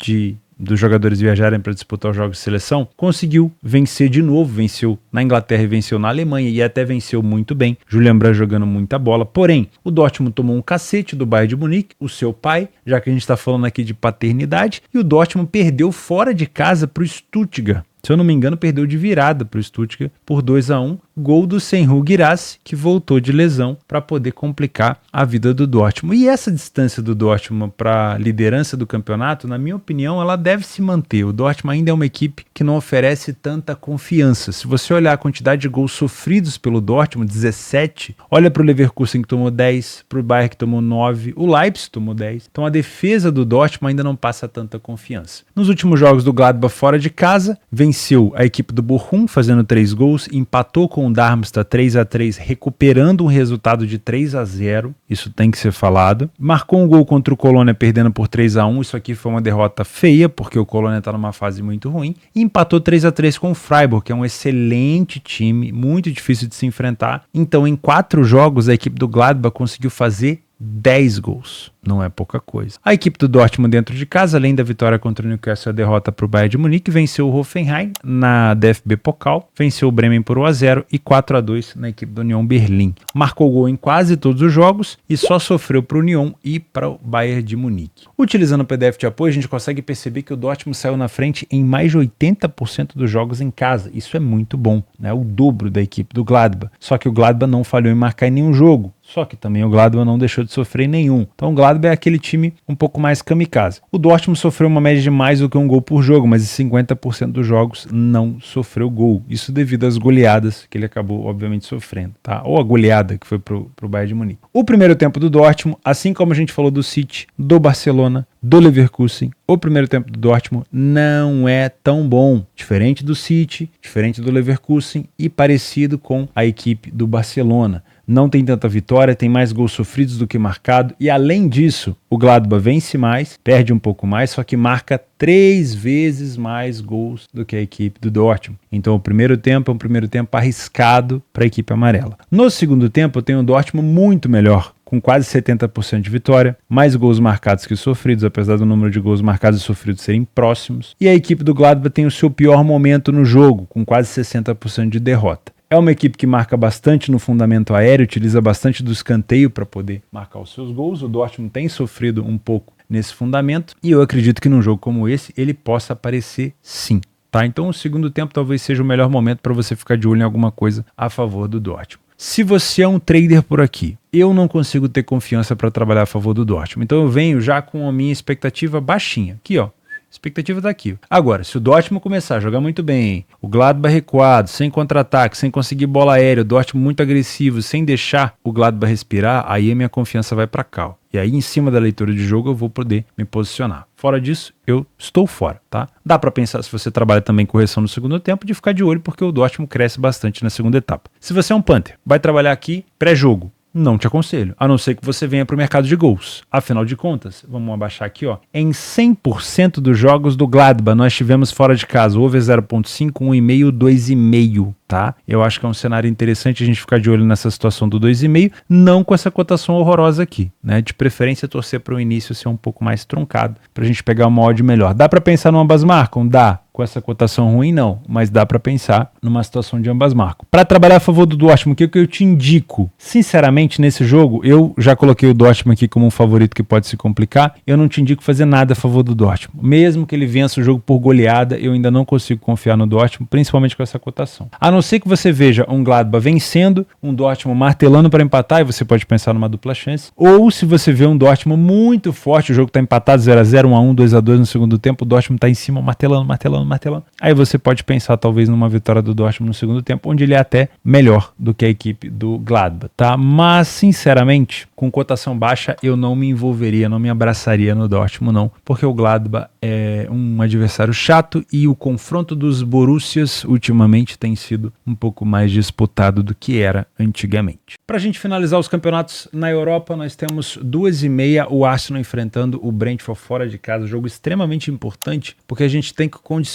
dos jogadores viajarem para disputar os jogos de seleção, conseguiu vencer de novo, venceu na Inglaterra e venceu na Alemanha e até venceu muito bem, Julian Brandt jogando muita bola, porém, o Dortmund tomou um cacete do Bayern de Munique, o seu pai, já que a gente está falando aqui de paternidade, e o Dortmund perdeu fora de casa para o Stuttgart. Se eu não me engano, perdeu de virada para o Stuttgart por 2-1, gol do Senhu Guirassy, que voltou de lesão para poder complicar a vida do Dortmund. E essa distância do Dortmund para a liderança do campeonato, na minha opinião, ela deve se manter. O Dortmund ainda é uma equipe que não oferece tanta confiança. Se você olhar a quantidade de gols sofridos pelo Dortmund, 17, olha para o Leverkusen que tomou 10, para o Bayern que tomou 9, o Leipzig tomou 10. Então a defesa do Dortmund ainda não passa tanta confiança. Nos últimos jogos do Gladbach fora de casa, venceu venceu a equipe do Bochum fazendo 3 gols, empatou com o Darmstadt 3-3, recuperando um resultado de 3-0, isso tem que ser falado. Marcou um gol contra o Colônia perdendo por 3-1, isso aqui foi uma derrota feia, porque o Colônia está numa fase muito ruim, e empatou 3-3 com o Freiburg, que é um excelente time, muito difícil de se enfrentar. Então, em 4 jogos, a equipe do Gladbach conseguiu fazer 10 gols. Não é pouca coisa. A equipe do Dortmund dentro de casa, além da vitória contra o Newcastle e a derrota para o Bayern de Munique, venceu o Hoffenheim na DFB Pokal, venceu o Bremen por 1-0 e 4-2 na equipe do Union Berlim. Marcou gol em quase todos os jogos e só sofreu para o Union e para o Bayern de Munique. Utilizando o PDF de apoio, a gente consegue perceber que o Dortmund saiu na frente em mais de 80% dos jogos em casa. Isso é muito bom, né? O dobro da equipe do Gladbach. Só que o Gladbach não falhou em marcar em nenhum jogo. Só que também o Gladbach não deixou de sofrer em nenhum. Então o Gladbach é aquele time um pouco mais kamikaze. O Dortmund sofreu uma média de mais do que um gol por jogo, mas em 50% dos jogos não sofreu gol. Isso devido às goleadas que ele acabou, obviamente, sofrendo, tá? Ou a goleada que foi pro Bayern de Munique. O primeiro tempo do Dortmund, assim como a gente falou do City, do Barcelona, do Leverkusen, o primeiro tempo do Dortmund não é tão bom. Diferente do City, diferente do Leverkusen e parecido com a equipe do Barcelona. Não tem tanta vitória, tem mais gols sofridos do que marcado e além disso, o Gladbach vence mais, perde um pouco mais, só que marca 3 vezes mais gols do que a equipe do Dortmund. Então o primeiro tempo é um primeiro tempo arriscado para a equipe amarela. No segundo tempo eu tenho o Dortmund muito melhor, com quase 70% de vitória, mais gols marcados que sofridos, apesar do número de gols marcados e sofridos serem próximos. E a equipe do Gladbach tem o seu pior momento no jogo, com quase 60% de derrota. É uma equipe que marca bastante no fundamento aéreo, utiliza bastante do escanteio para poder marcar os seus gols. O Dortmund tem sofrido um pouco nesse fundamento e eu acredito que num jogo como esse ele possa aparecer sim. Tá? Então o segundo tempo talvez seja o melhor momento para você ficar de olho em alguma coisa a favor do Dortmund. Se você é um trader por aqui, eu não consigo ter confiança para trabalhar a favor do Dortmund. Então eu venho já com a minha expectativa baixinha. Aqui, ó. Expectativa tá aqui. Agora, se o Dortmund começar a jogar muito bem, o Gladbach recuado, sem contra-ataque, sem conseguir bola aérea, o Dortmund muito agressivo, sem deixar o Gladbach respirar, aí a minha confiança vai para cá. E aí, em cima da leitura de jogo, eu vou poder me posicionar. Fora disso, eu estou fora, tá? Dá para pensar, se você trabalha também correção no segundo tempo, de ficar de olho, porque o Dortmund cresce bastante na segunda etapa. Se você é um punter, vai trabalhar aqui pré-jogo. Não te aconselho, a não ser que você venha para o mercado de gols. Afinal de contas, vamos abaixar aqui, ó. Em 100% dos jogos do Gladbach, nós tivemos fora de casa over 0.5, 1,5, 2,5, tá? Eu acho que é um cenário interessante a gente ficar de olho nessa situação do 2,5, não com essa cotação horrorosa aqui, né? De preferência torcer para o início ser um pouco mais truncado, para a gente pegar uma odd melhor. Dá para pensar no ambas marcam? Dá. Com essa cotação ruim, não. Mas dá para pensar numa situação de ambas marcam. Para trabalhar a favor do Dortmund, o que eu te indico? Sinceramente, nesse jogo, eu já coloquei o Dortmund aqui como um favorito que pode se complicar. Eu não te indico fazer nada a favor do Dortmund. Mesmo que ele vença o jogo por goleada, eu ainda não consigo confiar no Dortmund, principalmente com essa cotação. A não ser que você veja um Gladbach vencendo, um Dortmund martelando para empatar, e você pode pensar numa dupla chance. Ou se você vê um Dortmund muito forte, o jogo está empatado 0-0, 1-1, 2-2 no segundo tempo, o Dortmund está em cima martelando. Aí você pode pensar talvez numa vitória do Dortmund no segundo tempo, onde ele é até melhor do que a equipe do Gladbach, tá? Mas, sinceramente, com cotação baixa, eu não me envolveria, não me abraçaria no Dortmund, não, porque o Gladbach é um adversário chato e o confronto dos Borussias ultimamente tem sido um pouco mais disputado do que era antigamente. Pra gente finalizar os campeonatos na Europa, nós temos 2h30 o Arsenal enfrentando o Brentford fora de casa, jogo extremamente importante, porque a gente tem que condicionar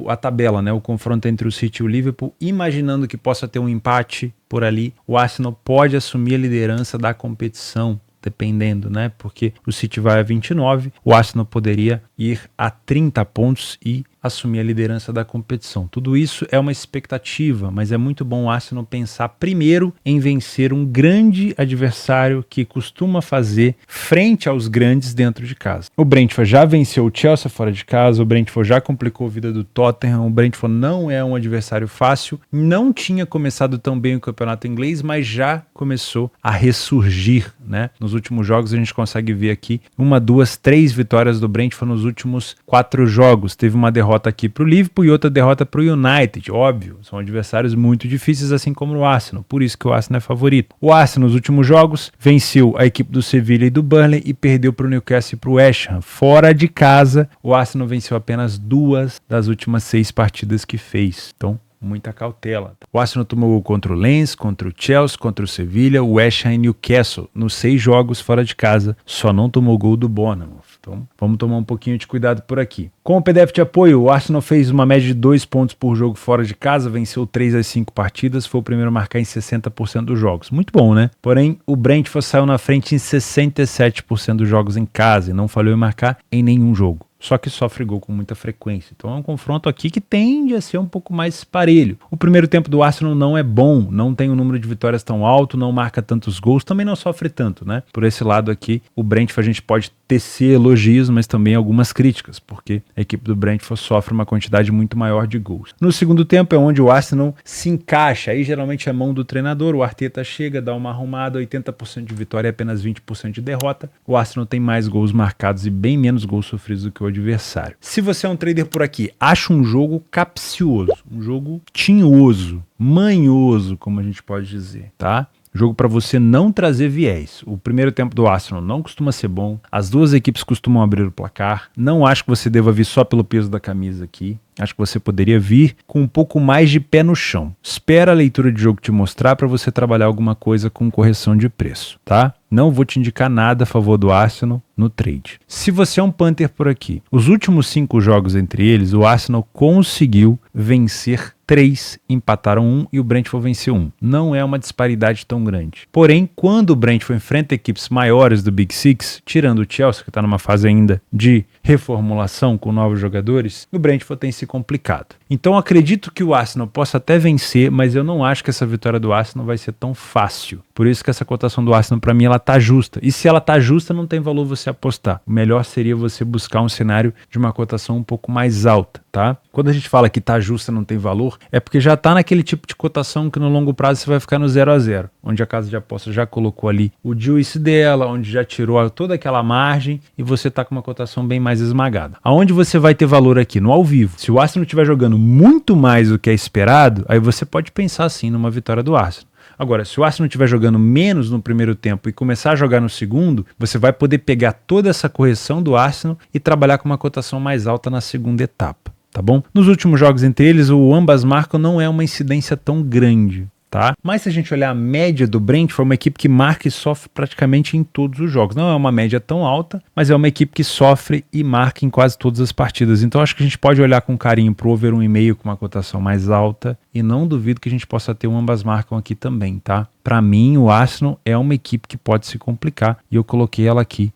a tabela, né? O confronto entre o City e o Liverpool, imaginando que possa ter um empate por ali, o Arsenal pode assumir a liderança da competição, dependendo, né? Porque o City vai a 29, o Arsenal poderia ir a 30 pontos e assumir a liderança da competição. Tudo isso é uma expectativa, mas é muito bom o Arsenal pensar primeiro em vencer um grande adversário que costuma fazer frente aos grandes dentro de casa. O Brentford já venceu o Chelsea fora de casa, o Brentford já complicou a vida do Tottenham, o Brentford não é um adversário fácil, não tinha começado tão bem o campeonato inglês, mas já começou a ressurgir, né? Nos últimos jogos a gente consegue ver aqui 1, 2, 3 vitórias do Brentford nos últimos 4 jogos. Teve uma derrota derrota aqui para o Liverpool e outra derrota para o United, óbvio, são adversários muito difíceis, assim como o Arsenal, por isso que o Arsenal é favorito. O Arsenal nos últimos jogos venceu a equipe do Sevilla e do Burnley e perdeu para o Newcastle e para o West Ham. Fora de casa, o Arsenal venceu apenas 2 das últimas 6 partidas que fez, então muita cautela. O Arsenal tomou gol contra o Lens, contra o Chelsea, contra o Sevilla, o West Ham e Newcastle. Nos 6 jogos fora de casa, só não tomou gol do Bournemouth. Então, vamos tomar um pouquinho de cuidado por aqui. Com o PDF de apoio, o Arsenal fez uma média de 2 pontos por jogo fora de casa, venceu 3 das 5 partidas, foi o primeiro a marcar em 60% dos jogos. Muito bom, né? Porém, o Brentford saiu na frente em 67% dos jogos em casa e não falhou em marcar em nenhum jogo. Só que sofre gol com muita frequência. Então é um confronto aqui que tende a ser um pouco mais parelho. O primeiro tempo do Arsenal não é bom, não tem um número de vitórias tão alto, não marca tantos gols, também não sofre tanto, né? Por esse lado aqui, o Brentford a gente pode tecer elogios, mas também algumas críticas, porque a equipe do Brentford sofre uma quantidade muito maior de gols. No segundo tempo é onde o Arsenal se encaixa, aí geralmente é mão do treinador, o Arteta chega, dá uma arrumada, 80% de vitória e apenas 20% de derrota. O Arsenal tem mais gols marcados e bem menos gols sofridos do que o adversário. Se você é um trader por aqui, acha um jogo capcioso, um jogo tinhoso, manhoso, como a gente pode dizer, tá? Jogo para você não trazer viés. O primeiro tempo do Arsenal não costuma ser bom. As duas equipes costumam abrir o placar. Não acho que você deva vir só pelo peso da camisa aqui. Acho que você poderia vir com um pouco mais de pé no chão. Espera a leitura de jogo te mostrar para você trabalhar alguma coisa com correção de preço, tá? Não vou te indicar nada a favor do Arsenal no trade. Se você é um punter por aqui, os últimos 5 jogos entre eles, o Arsenal conseguiu vencer 3, empataram 1 e o Brentford venceu 1. Não é uma disparidade tão grande. Porém, quando o Brentford enfrenta equipes maiores do Big Six, tirando o Chelsea, que está numa fase ainda de reformulação com novos jogadores, o Brentford tem se complicado. Então acredito que o Arsenal possa até vencer, mas eu não acho que essa vitória do Arsenal vai ser tão fácil. Por isso que essa cotação do Arsenal, para mim, ela tá justa. E se ela tá justa, não tem valor você apostar. O melhor seria você buscar um cenário de uma cotação um pouco mais alta, tá? Quando a gente fala que tá justa, não tem valor, é porque já tá naquele tipo de cotação que no longo prazo você vai ficar no 0 a 0, onde a casa de aposta já colocou ali o juice dela, onde já tirou toda aquela margem e você tá com uma cotação bem mais esmagada. Aonde você vai ter valor aqui? No ao vivo. Se o Arsenal estiver jogando muito mais do que é esperado, aí você pode pensar assim numa vitória do Arsenal. Agora, se o Arsenal estiver jogando menos no primeiro tempo e começar a jogar no segundo, você vai poder pegar toda essa correção do Arsenal e trabalhar com uma cotação mais alta na segunda etapa, tá bom? Nos últimos jogos entre eles, o ambas marcam não é uma incidência tão grande, tá? Mas se a gente olhar a média do Brentford, é uma equipe que marca e sofre praticamente em todos os jogos. Não é uma média tão alta, mas é uma equipe que sofre e marca em quase todas as partidas. Então acho que a gente pode olhar com carinho pro over 1,5 com uma cotação mais alta e não duvido que a gente possa ter um ambas marcam aqui também, tá? Para mim, o Arsenal é uma equipe que pode se complicar e eu coloquei ela aqui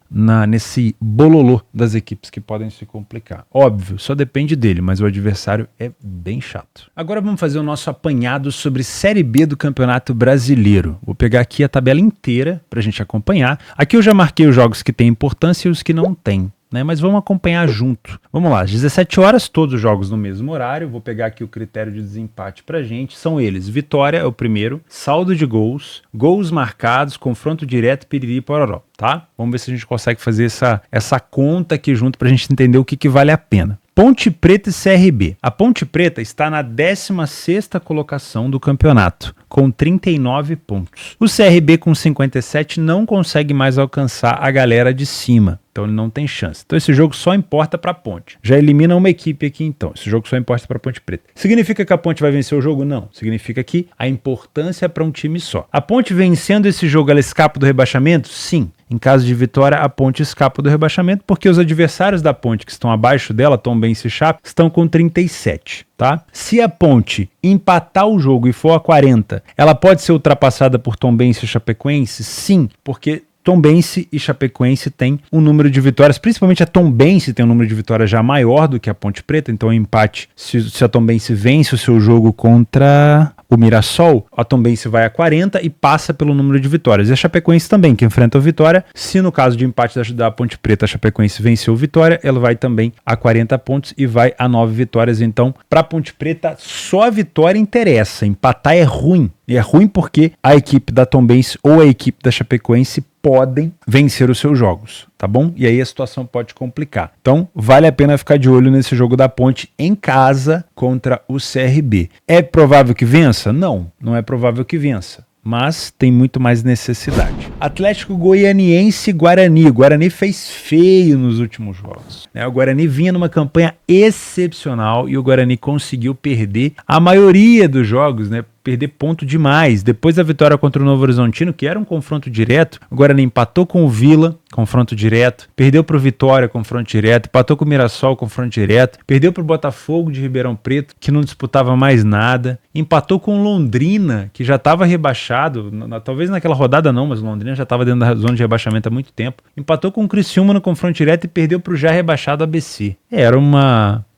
nesse bololô das equipes que podem se complicar. Óbvio, só depende dele, mas o adversário é bem chato. Agora vamos fazer o nosso apanhado sobre Série B do Campeonato Brasileiro. Vou pegar aqui a tabela inteira para a gente acompanhar. Aqui eu já marquei os jogos que têm importância e os que não têm, né? Mas vamos acompanhar junto. Vamos lá, às 17 horas, todos os jogos no mesmo horário. Vou pegar aqui o critério de desempate pra gente. São eles: vitória é o primeiro, saldo de gols, gols marcados, confronto direto, piriri e pororó, tá? Vamos ver se a gente consegue fazer essa conta aqui junto pra gente entender o que vale a pena. Ponte Preta e CRB. A Ponte Preta está na 16ª colocação do campeonato, com 39 pontos. O CRB com 57 não consegue mais alcançar a galera de cima, então ele não tem chance. Então esse jogo só importa para a Ponte. Já elimina uma equipe aqui então. Esse jogo só importa para a Ponte Preta. Significa que a Ponte vai vencer o jogo? Não. Significa que a importância é para um time só. A Ponte vencendo esse jogo, ela escapa do rebaixamento? Sim. Em caso de vitória, a Ponte escapa do rebaixamento porque os adversários da Ponte que estão abaixo dela, Tombense e Chape, estão com 37, tá? Se a Ponte empatar o jogo e for a 40, ela pode ser ultrapassada por Tombense e Chapecoense? Sim, porque Tombense e Chapecoense têm um número de vitórias, principalmente a Tombense tem um número de vitórias já maior do que a Ponte Preta, então o empate, se a Tombense vence o seu jogo contra o Mirassol, a Tombense vai a 40 e passa pelo número de vitórias. E a Chapecoense também, que enfrenta o Vitória, se no caso de empate da Ponte Preta a Chapecoense venceu o Vitória, ela vai também a 40 pontos e vai a 9 vitórias. Então, para a Ponte Preta, só a vitória interessa, empatar é ruim. E é ruim porque a equipe da Tombense ou a equipe da Chapecoense podem vencer os seus jogos, tá bom? E aí a situação pode complicar. Então, vale a pena ficar de olho nesse jogo da Ponte em casa contra o CRB. É provável que vença? Não, não é provável que vença. Mas tem muito mais necessidade. Atlético Goianiense e Guarani. O Guarani fez feio nos últimos jogos, né? O Guarani vinha numa campanha excepcional e o Guarani conseguiu perder a maioria dos jogos, né? Perder ponto demais. Depois da vitória contra o Novo Horizontino, que era um confronto direto, o Guarani empatou com o Vila, confronto direto, perdeu para o Vitória, confronto direto, empatou com o Mirassol, confronto direto, perdeu para o Botafogo de Ribeirão Preto, que não disputava mais nada, empatou com o Londrina, que já estava rebaixado, talvez naquela rodada não, mas o Londrina já estava dentro da zona de rebaixamento há muito tempo, empatou com o Criciúma no confronto direto e perdeu para o já rebaixado ABC.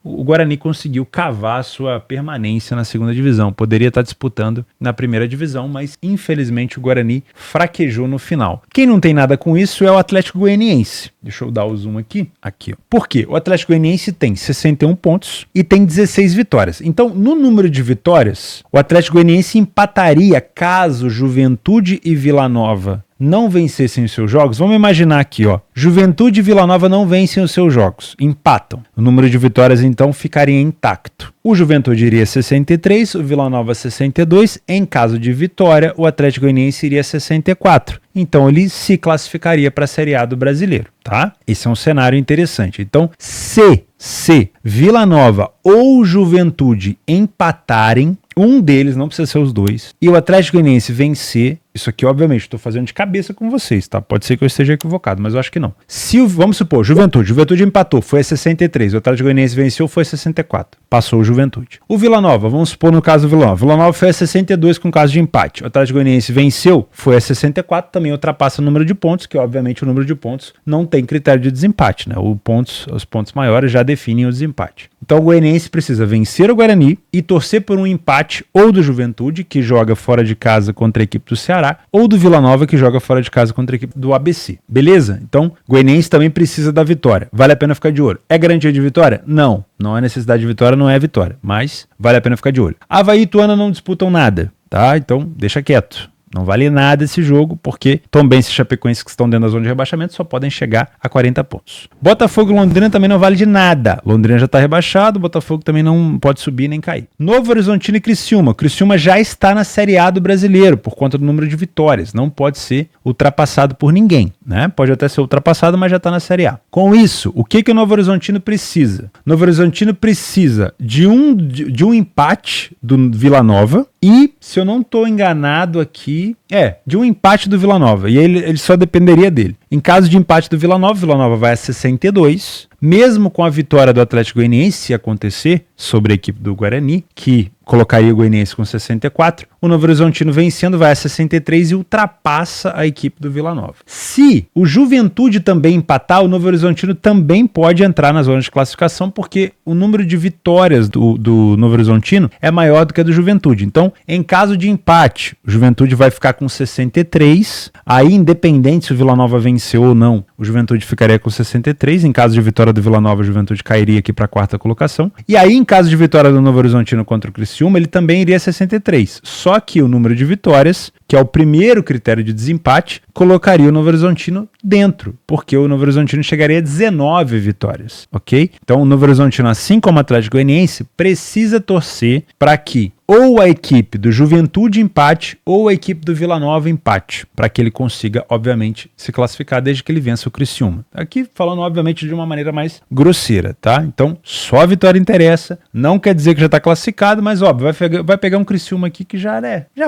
O Guarani conseguiu cavar a sua permanência na segunda divisão. Poderia estar disputando na primeira divisão, mas infelizmente o Guarani fraquejou no final. Quem não tem nada com isso é o Atlético Goianiense. Deixa eu dar o zoom aqui. Aqui, ó. Por quê? O Atlético Goianiense tem 61 pontos e tem 16 vitórias. Então, no número de vitórias, o Atlético Goianiense empataria caso Juventude e Vila Nova não vencessem os seus jogos. Vamos imaginar aqui, ó. Juventude e Vila Nova não vencem os seus jogos, empatam. O número de vitórias, então, ficaria intacto. O Juventude iria 63, o Vila Nova 62. Em caso de vitória, o Atlético Goianiense iria 64. Então, ele se classificaria para a Série A do Brasileiro, tá? Esse é um cenário interessante. Então, se Vila Nova ou Juventude empatarem, um deles, não precisa ser os dois, e o Atlético Goianiense vencer, isso aqui obviamente estou fazendo de cabeça com vocês, tá? Pode ser que eu esteja equivocado, mas eu acho que não. Vamos supor, Juventude empatou, foi a 63, o Atlético Goianiense venceu, foi a 64, passou o Juventude. O Vila Nova, vamos supor no caso do Vila Nova foi a 62 com caso de empate, o Atlético Goianiense venceu, foi a 64, também ultrapassa o número de pontos, que obviamente o número de pontos não tem critério de desempate, né? Os pontos maiores já definem o desempate. Então o Goianiense precisa vencer o Guarani e torcer por um empate ou do Juventude, que joga fora de casa contra a equipe do Ceará, ou do Vila Nova, que joga fora de casa contra a equipe do ABC. Beleza? Então, o Goianiense também precisa da vitória. Vale a pena ficar de olho. É garantia de vitória? Não. Não é necessidade de vitória, não é vitória. Mas vale a pena ficar de olho. Avaí e Ituano não disputam nada, tá? Então, deixa quieto. Não vale nada esse jogo, porque Tombense e Chapecoense, que estão dentro da zona de rebaixamento, só podem chegar a 40 pontos. Botafogo e Londrina também não vale de nada. Londrina já está rebaixado, Botafogo também não pode subir nem cair. Novo Horizontino e Criciúma. Criciúma já está na Série A do Brasileiro, por conta do número de vitórias. Não pode ser ultrapassado por ninguém, né? Pode até ser ultrapassado, mas já está na Série A. Com isso, o que o Novo Horizontino precisa? Novo Horizontino precisa de um empate do Vila Nova e, se eu não estou enganado aqui, de um empate do Vila Nova, e ele só dependeria dele. Em caso de empate do Vila Nova vai a 62, mesmo com a vitória do Atlético Goianiense, se acontecer, sobre a equipe do Guarani, que colocaria o Goianiense com 64, o Novo Horizontino vencendo vai a 63 e ultrapassa a equipe do Vila Nova. Se o Juventude também empatar, o Novo Horizontino também pode entrar na zona de classificação, porque o número de vitórias do Novo Horizontino é maior do que a do Juventude. Então, em caso de empate, o Juventude vai ficar com 63, aí independente se o Vila Nova venceu ou não, o Juventude ficaria com 63, em caso de vitória do Vila Nova, o Juventude cairia aqui para a quarta colocação, e aí em caso de vitória do Novo Horizontino contra o Criciúma, ele também iria a 63, só que o número de vitórias, que é o primeiro critério de desempate, colocaria o Novo Horizontino dentro, porque o Novo Horizontino chegaria a 19 vitórias, ok? Então o Novo Horizontino, assim como o Atlético Goianiense, precisa torcer para que ou a equipe do Juventude empate ou a equipe do Vila Nova empate, para que ele consiga, obviamente, se classificar desde que ele vença o Criciúma. Aqui falando, obviamente, de uma maneira mais grosseira, tá? Então, só a vitória interessa, não quer dizer que já está classificado, mas, óbvio, vai pegar um Criciúma aqui que já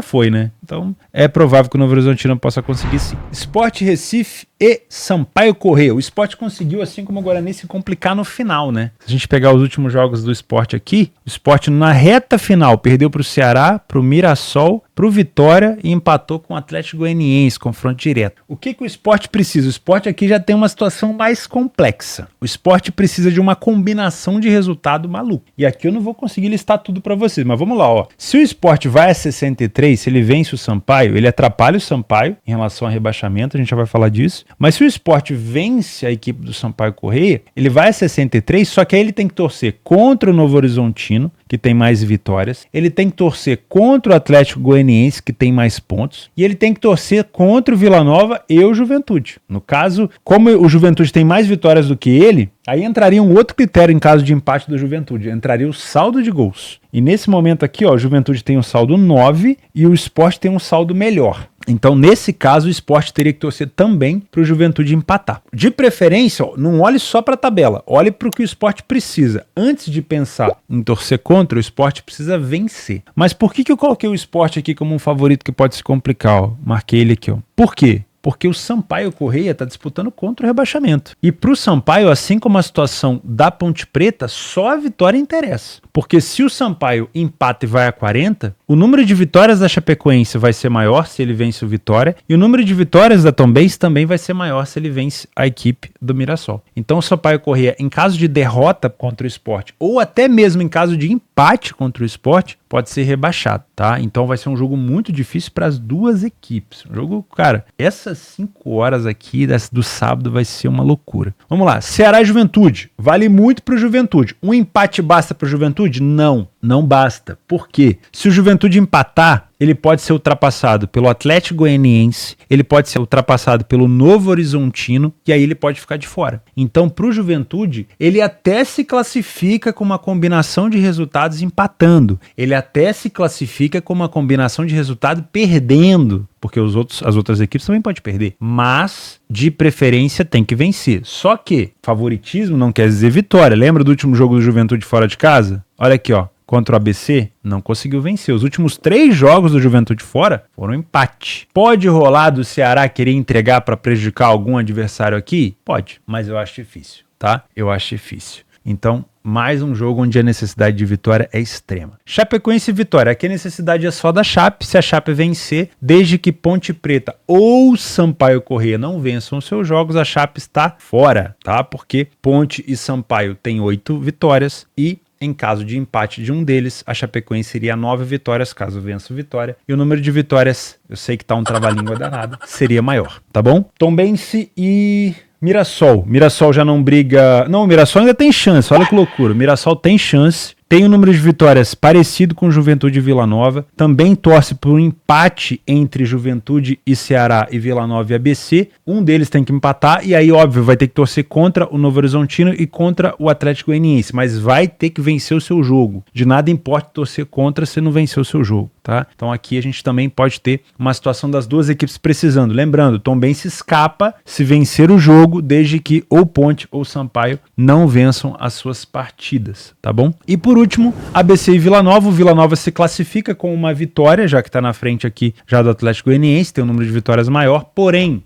foi, né? Então, é provável que o Novo Horizontino possa conseguir sim. Sport Recife e Sampaio Corrêa. O Sport conseguiu, assim como o Guarani, se complicar no final, né? Se a gente pegar os últimos jogos do Sport aqui, o Sport na reta final perdeu para o Ceará, para o Mirassol, para o Vitória e empatou com o Atlético Goianiense, confronto direto. O que o Sport precisa? O Sport aqui já tem uma situação mais complexa. O Sport precisa de uma combinação de resultado maluco. E aqui eu não vou conseguir listar tudo para vocês, mas vamos lá, ó. Se o Sport vai a 63, se ele vence o Sampaio, ele atrapalha o Sampaio em relação ao rebaixamento, a gente já vai falar disso. Mas se o Sport vence a equipe do Sampaio Corrêa, ele vai a 63, só que aí ele tem que torcer contra o Novo Horizontino, que tem mais vitórias, ele tem que torcer contra o Atlético Goianiense, que tem mais pontos, e ele tem que torcer contra o Vila Nova e o Juventude. No caso, como o Juventude tem mais vitórias do que ele, aí entraria um outro critério em caso de empate do Juventude, entraria o saldo de gols. E nesse momento aqui, ó, o Juventude tem um saldo 9 e o Sport tem um saldo melhor. Então, nesse caso, o Sport teria que torcer também para o Juventude empatar. De preferência, ó, não olhe só para a tabela, olhe para o que o Sport precisa. Antes de pensar em torcer contra, o Sport precisa vencer. Mas por que eu coloquei o Sport aqui como um favorito que pode se complicar? Ó? Marquei ele aqui. Ó. Por quê? Porque o Sampaio Corrêa está disputando contra o rebaixamento. E para o Sampaio, assim como a situação da Ponte Preta, só a vitória interessa. Porque se o Sampaio empata e vai a 40, o número de vitórias da Chapecoense vai ser maior se ele vence o Vitória, e o número de vitórias da Tombense também vai ser maior se ele vence a equipe do Mirassol. Então o Sampaio Corrêa, em caso de derrota contra o Sport, ou até mesmo em caso de empate contra o Sport, pode ser rebaixado, tá? Então vai ser um jogo muito difícil para as duas equipes. Um jogo, cara, essas 5 horas aqui do sábado vai ser uma loucura. Vamos lá, Ceará e Juventude. Vale muito para o Juventude. Um empate basta para o Juventude? Não, não basta. Por quê? Se o Juventude empatar, ele pode ser ultrapassado pelo Atlético Goianiense, ele pode ser ultrapassado pelo Novo Horizontino, e aí ele pode ficar de fora. Então, para o Juventude, ele até se classifica com uma combinação de resultados empatando. Ele até se classifica com uma combinação de resultado perdendo, porque as outras equipes também podem perder. Mas, de preferência, tem que vencer. Só que favoritismo não quer dizer vitória. Lembra do último jogo do Juventude fora de casa? Olha aqui, ó. Contra o ABC, não conseguiu vencer. Os últimos 3 jogos do Juventude fora foram empate. Pode rolar do Ceará querer entregar para prejudicar algum adversário aqui? Pode, mas eu acho difícil, tá? Eu acho difícil. Então, mais um jogo onde a necessidade de vitória é extrema. Chapecoense e Vitória. Aqui a necessidade é só da Chape. Se a Chape vencer, desde que Ponte Preta ou Sampaio Corrêa não vençam os seus jogos, a Chape está fora, tá? Porque Ponte e Sampaio têm 8 vitórias e em caso de empate de um deles, a Chapecoense seria 9 vitórias, caso vença o Vitória. E o número de vitórias, eu sei que tá um trava-língua danado, seria maior, tá bom? Tombense e Mirassol. Mirassol já não briga... Não, o Mirassol ainda tem chance, olha que loucura. O Mirassol tem chance. Tem um número de vitórias parecido com Juventude e Vila Nova. Também torce por um empate entre Juventude e Ceará e Vila Nova e ABC. Um deles tem que empatar e aí, óbvio, vai ter que torcer contra o Novo Horizontino e contra o Atlético Goianiense. Mas vai ter que vencer o seu jogo. De nada importa torcer contra se não vencer o seu jogo, tá? Então aqui a gente também pode ter uma situação das duas equipes precisando. Lembrando, Tombense escapa se vencer o jogo, desde que ou Ponte ou Sampaio não vençam as suas partidas, tá bom? E por último, ABC e Vila Nova. O Vila Nova se classifica com uma vitória, já que está na frente aqui já do Atlético Goianiense, tem um número de vitórias maior, porém,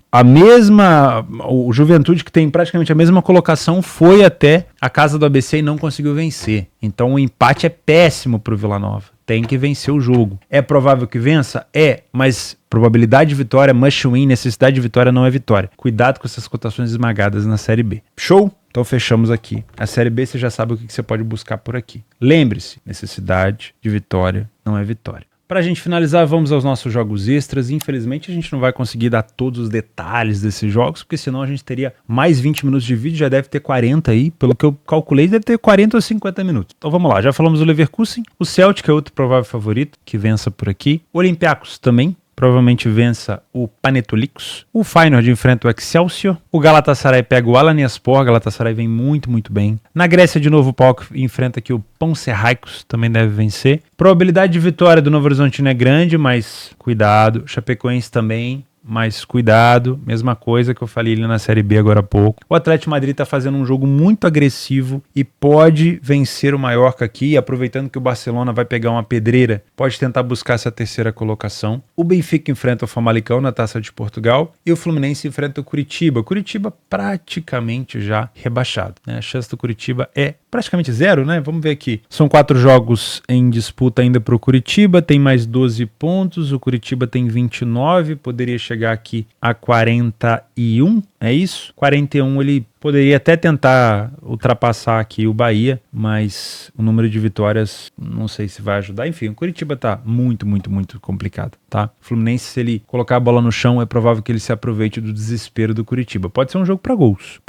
o Juventude, que tem praticamente a mesma colocação, foi até a casa do ABC e não conseguiu vencer. Então o empate é péssimo para o Vila Nova. Tem que vencer o jogo. É provável que vença? É, mas probabilidade de vitória, must win, necessidade de vitória não é vitória. Cuidado com essas cotações esmagadas na Série B. Show? Então fechamos aqui. A Série B você já sabe o que você pode buscar por aqui. Lembre-se, necessidade de vitória não é vitória. Para a gente finalizar, vamos aos nossos jogos extras. Infelizmente, a gente não vai conseguir dar todos os detalhes desses jogos, porque senão a gente teria mais 20 minutos de vídeo, já deve ter 40 aí. Pelo que eu calculei, deve ter 40 ou 50 minutos. Então vamos lá, já falamos do Leverkusen. O Celtic é outro provável favorito, que vença por aqui. O Olympiacos também. Provavelmente vença o Panetolikos. O Feyenoord enfrenta o Excelsior. O Galatasaray pega o Alanyaspor. O Galatasaray vem muito, muito bem. Na Grécia, de novo, o PAOK enfrenta aqui o Panathinaikos. Também deve vencer. Probabilidade de vitória do Novo Horizontino é grande, mas cuidado. Chapecoense também. Mas cuidado, mesma coisa que eu falei ali na Série B agora há pouco. O Atlético de Madrid está fazendo um jogo muito agressivo e pode vencer o Mallorca aqui, aproveitando que o Barcelona vai pegar uma pedreira, pode tentar buscar essa terceira colocação. O Benfica enfrenta o Famalicão na Taça de Portugal e o Fluminense enfrenta o Curitiba. Curitiba praticamente já rebaixado, né? A chance do Curitiba é praticamente zero, né? Vamos ver aqui. São 4 jogos em disputa ainda para o Curitiba, tem mais 12 pontos, o Curitiba tem 29, poderia chegar aqui a 41, é isso? 41 ele Poderia até tentar ultrapassar aqui o Bahia, mas o número de vitórias não sei se vai ajudar. Enfim, o Curitiba tá muito complicado, tá? O Fluminense, se ele colocar a bola no chão, é provável que ele se aproveite do desespero do Curitiba. Pode ser um jogo pra gols.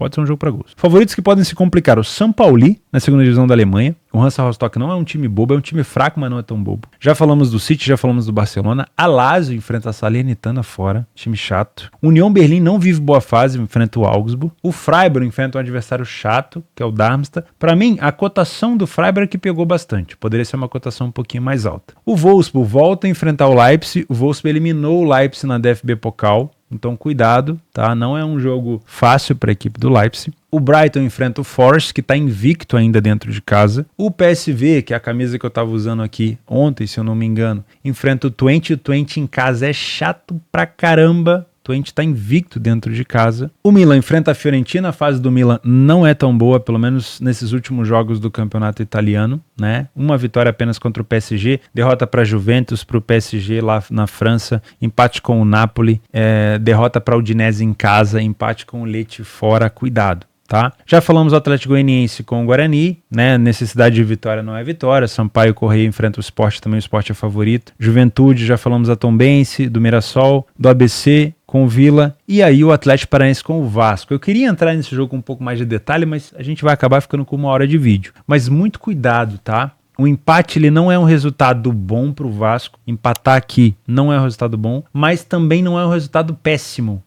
Favoritos que podem se complicar: o São Pauli, na segunda divisão da Alemanha. O Hansa Rostock não é um time bobo, é um time fraco, mas não é tão bobo. Já falamos do City, já falamos do Barcelona. A Lazio enfrenta a Salernitana fora, time chato. União Berlim não vive boa fase, enfrenta o Augsburg. O Freiburg enfrenta um adversário chato, que é o Darmstadt. Para mim, a cotação do Freiburg que pegou bastante. Poderia ser uma cotação um pouquinho mais alta. O Wolfsburg volta a enfrentar o Leipzig. O Wolfsburg eliminou o Leipzig na DFB Pokal. Então cuidado, tá? Não é um jogo fácil para a equipe do Leipzig. O Brighton enfrenta o Forest, que está invicto ainda dentro de casa. O PSV, que é a camisa que eu estava usando aqui ontem, se eu não me engano, enfrenta o Twente. O Twente em casa é chato pra caramba. O Twente está invicto dentro de casa. O Milan enfrenta a Fiorentina. A fase do Milan não é tão boa, pelo menos nesses últimos jogos do campeonato italiano, né? Uma vitória apenas contra o PSG, derrota para a Juventus, para o PSG lá na França, empate com o Napoli, derrota para o Udinese em casa, empate com o Lecce fora. Cuidado. Tá? Já falamos do Atlético Goianiense com o Guarani, né? Necessidade de vitória não é vitória. Sampaio Correia enfrenta o Sport, também o Sport é favorito. Juventude, já falamos da Tombense, do Mirassol, do ABC com o Vila, e aí o Atlético Paranaense com o Vasco. Eu queria entrar nesse jogo com um pouco mais de detalhe, mas a gente vai acabar ficando com 1 hora de vídeo. Mas muito cuidado, tá? O empate ele não é um resultado bom para o Vasco. Empatar aqui não é um resultado bom, mas também não é um resultado péssimo.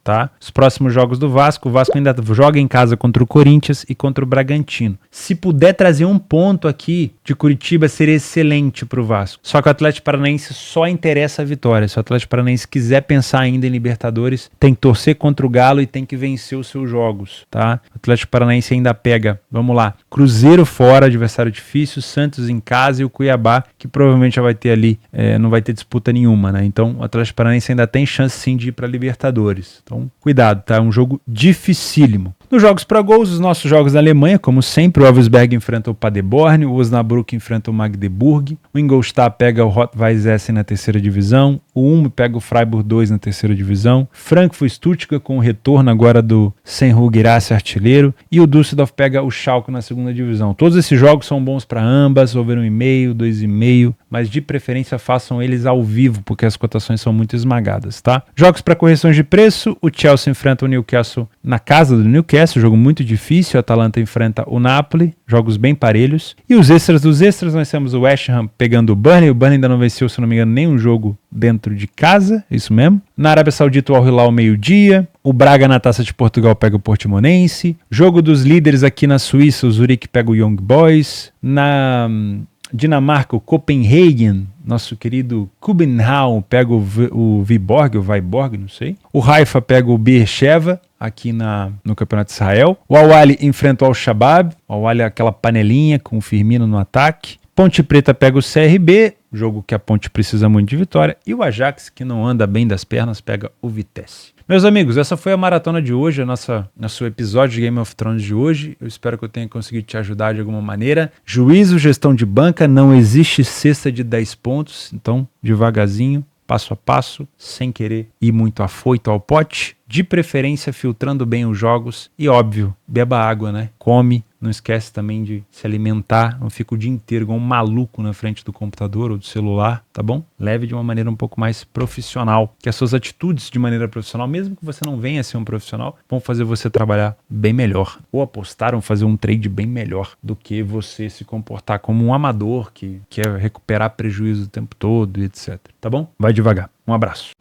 Tá? Os próximos jogos do Vasco, o Vasco ainda joga em casa contra o Corinthians e contra o Bragantino. Se puder trazer um ponto aqui de Curitiba, seria excelente para o Vasco. Só que o Atlético Paranaense só interessa a vitória. Se o Atlético Paranaense quiser pensar ainda em Libertadores, tem que torcer contra o Galo e tem que vencer os seus jogos. Tá? O Atlético Paranaense ainda pega, vamos lá, Cruzeiro fora, adversário difícil, Santos em casa e o Cuiabá, que provavelmente já vai ter ali, não vai ter disputa nenhuma, né? Então o Atlético Paranaense ainda tem chance sim de ir para Libertadores. Então, cuidado, tá? É um jogo dificílimo. Nos jogos para gols, os nossos jogos da Alemanha, como sempre, o Wolfsberg enfrenta o Paderborn, o Osnabrück enfrenta o Magdeburg, o Ingolstadt pega o Rot-Weiss Essen na terceira divisão, o Ulm pega o Freiburg 2 na terceira divisão, Frankfurt Stuttgart com o retorno agora do Senhu Guirassy artilheiro, e o Düsseldorf pega o Schalke na segunda divisão. Todos esses jogos são bons para ambas, over 1,5, 2,5, mas de preferência façam eles ao vivo, porque as cotações são muito esmagadas, tá? Jogos para correções de preço, o Chelsea enfrenta o Newcastle na casa do Newcastle, jogo muito difícil, a Atalanta enfrenta o Napoli, jogos bem parelhos. E os extras dos extras, nós temos o West Ham pegando o Burnley ainda não venceu, se não me engano, nenhum jogo dentro de casa, isso mesmo. Na Arábia Saudita, o Al Hilal ao meio-dia, o Braga na Taça de Portugal pega o Portimonense, jogo dos líderes aqui na Suíça, o Zurique pega o Young Boys, na Dinamarca, o Copenhagen, nosso querido Kubenhavn pega o Viborg, o Viborg, não sei. O Haifa pega o Beersheva, aqui no Campeonato de Israel. O Al-Ahly enfrenta o Al-Shabaab. O Al-Ahly é aquela panelinha com o Firmino no ataque. Ponte Preta pega o CRB, jogo que a Ponte precisa muito de vitória. E o Ajax, que não anda bem das pernas, pega o Vitesse. Meus amigos, essa foi a maratona de hoje, nosso episódio de Game of Thrones de hoje. Eu espero que eu tenha conseguido te ajudar de alguma maneira. Juízo, gestão de banca, não existe cesta de 10 pontos. Então, devagarzinho, passo a passo, sem querer ir muito afoito ao pote. De preferência, filtrando bem os jogos. E óbvio, beba água, né? Come. Não esquece também de se alimentar, não fica o dia inteiro igual um maluco na frente do computador ou do celular, tá bom? Leve de uma maneira um pouco mais profissional, que as suas atitudes de maneira profissional, mesmo que você não venha a ser um profissional, vão fazer você trabalhar bem melhor, ou apostar ou fazer um trade bem melhor do que você se comportar como um amador que quer recuperar prejuízo o tempo todo e etc, tá bom? Vai devagar. Um abraço.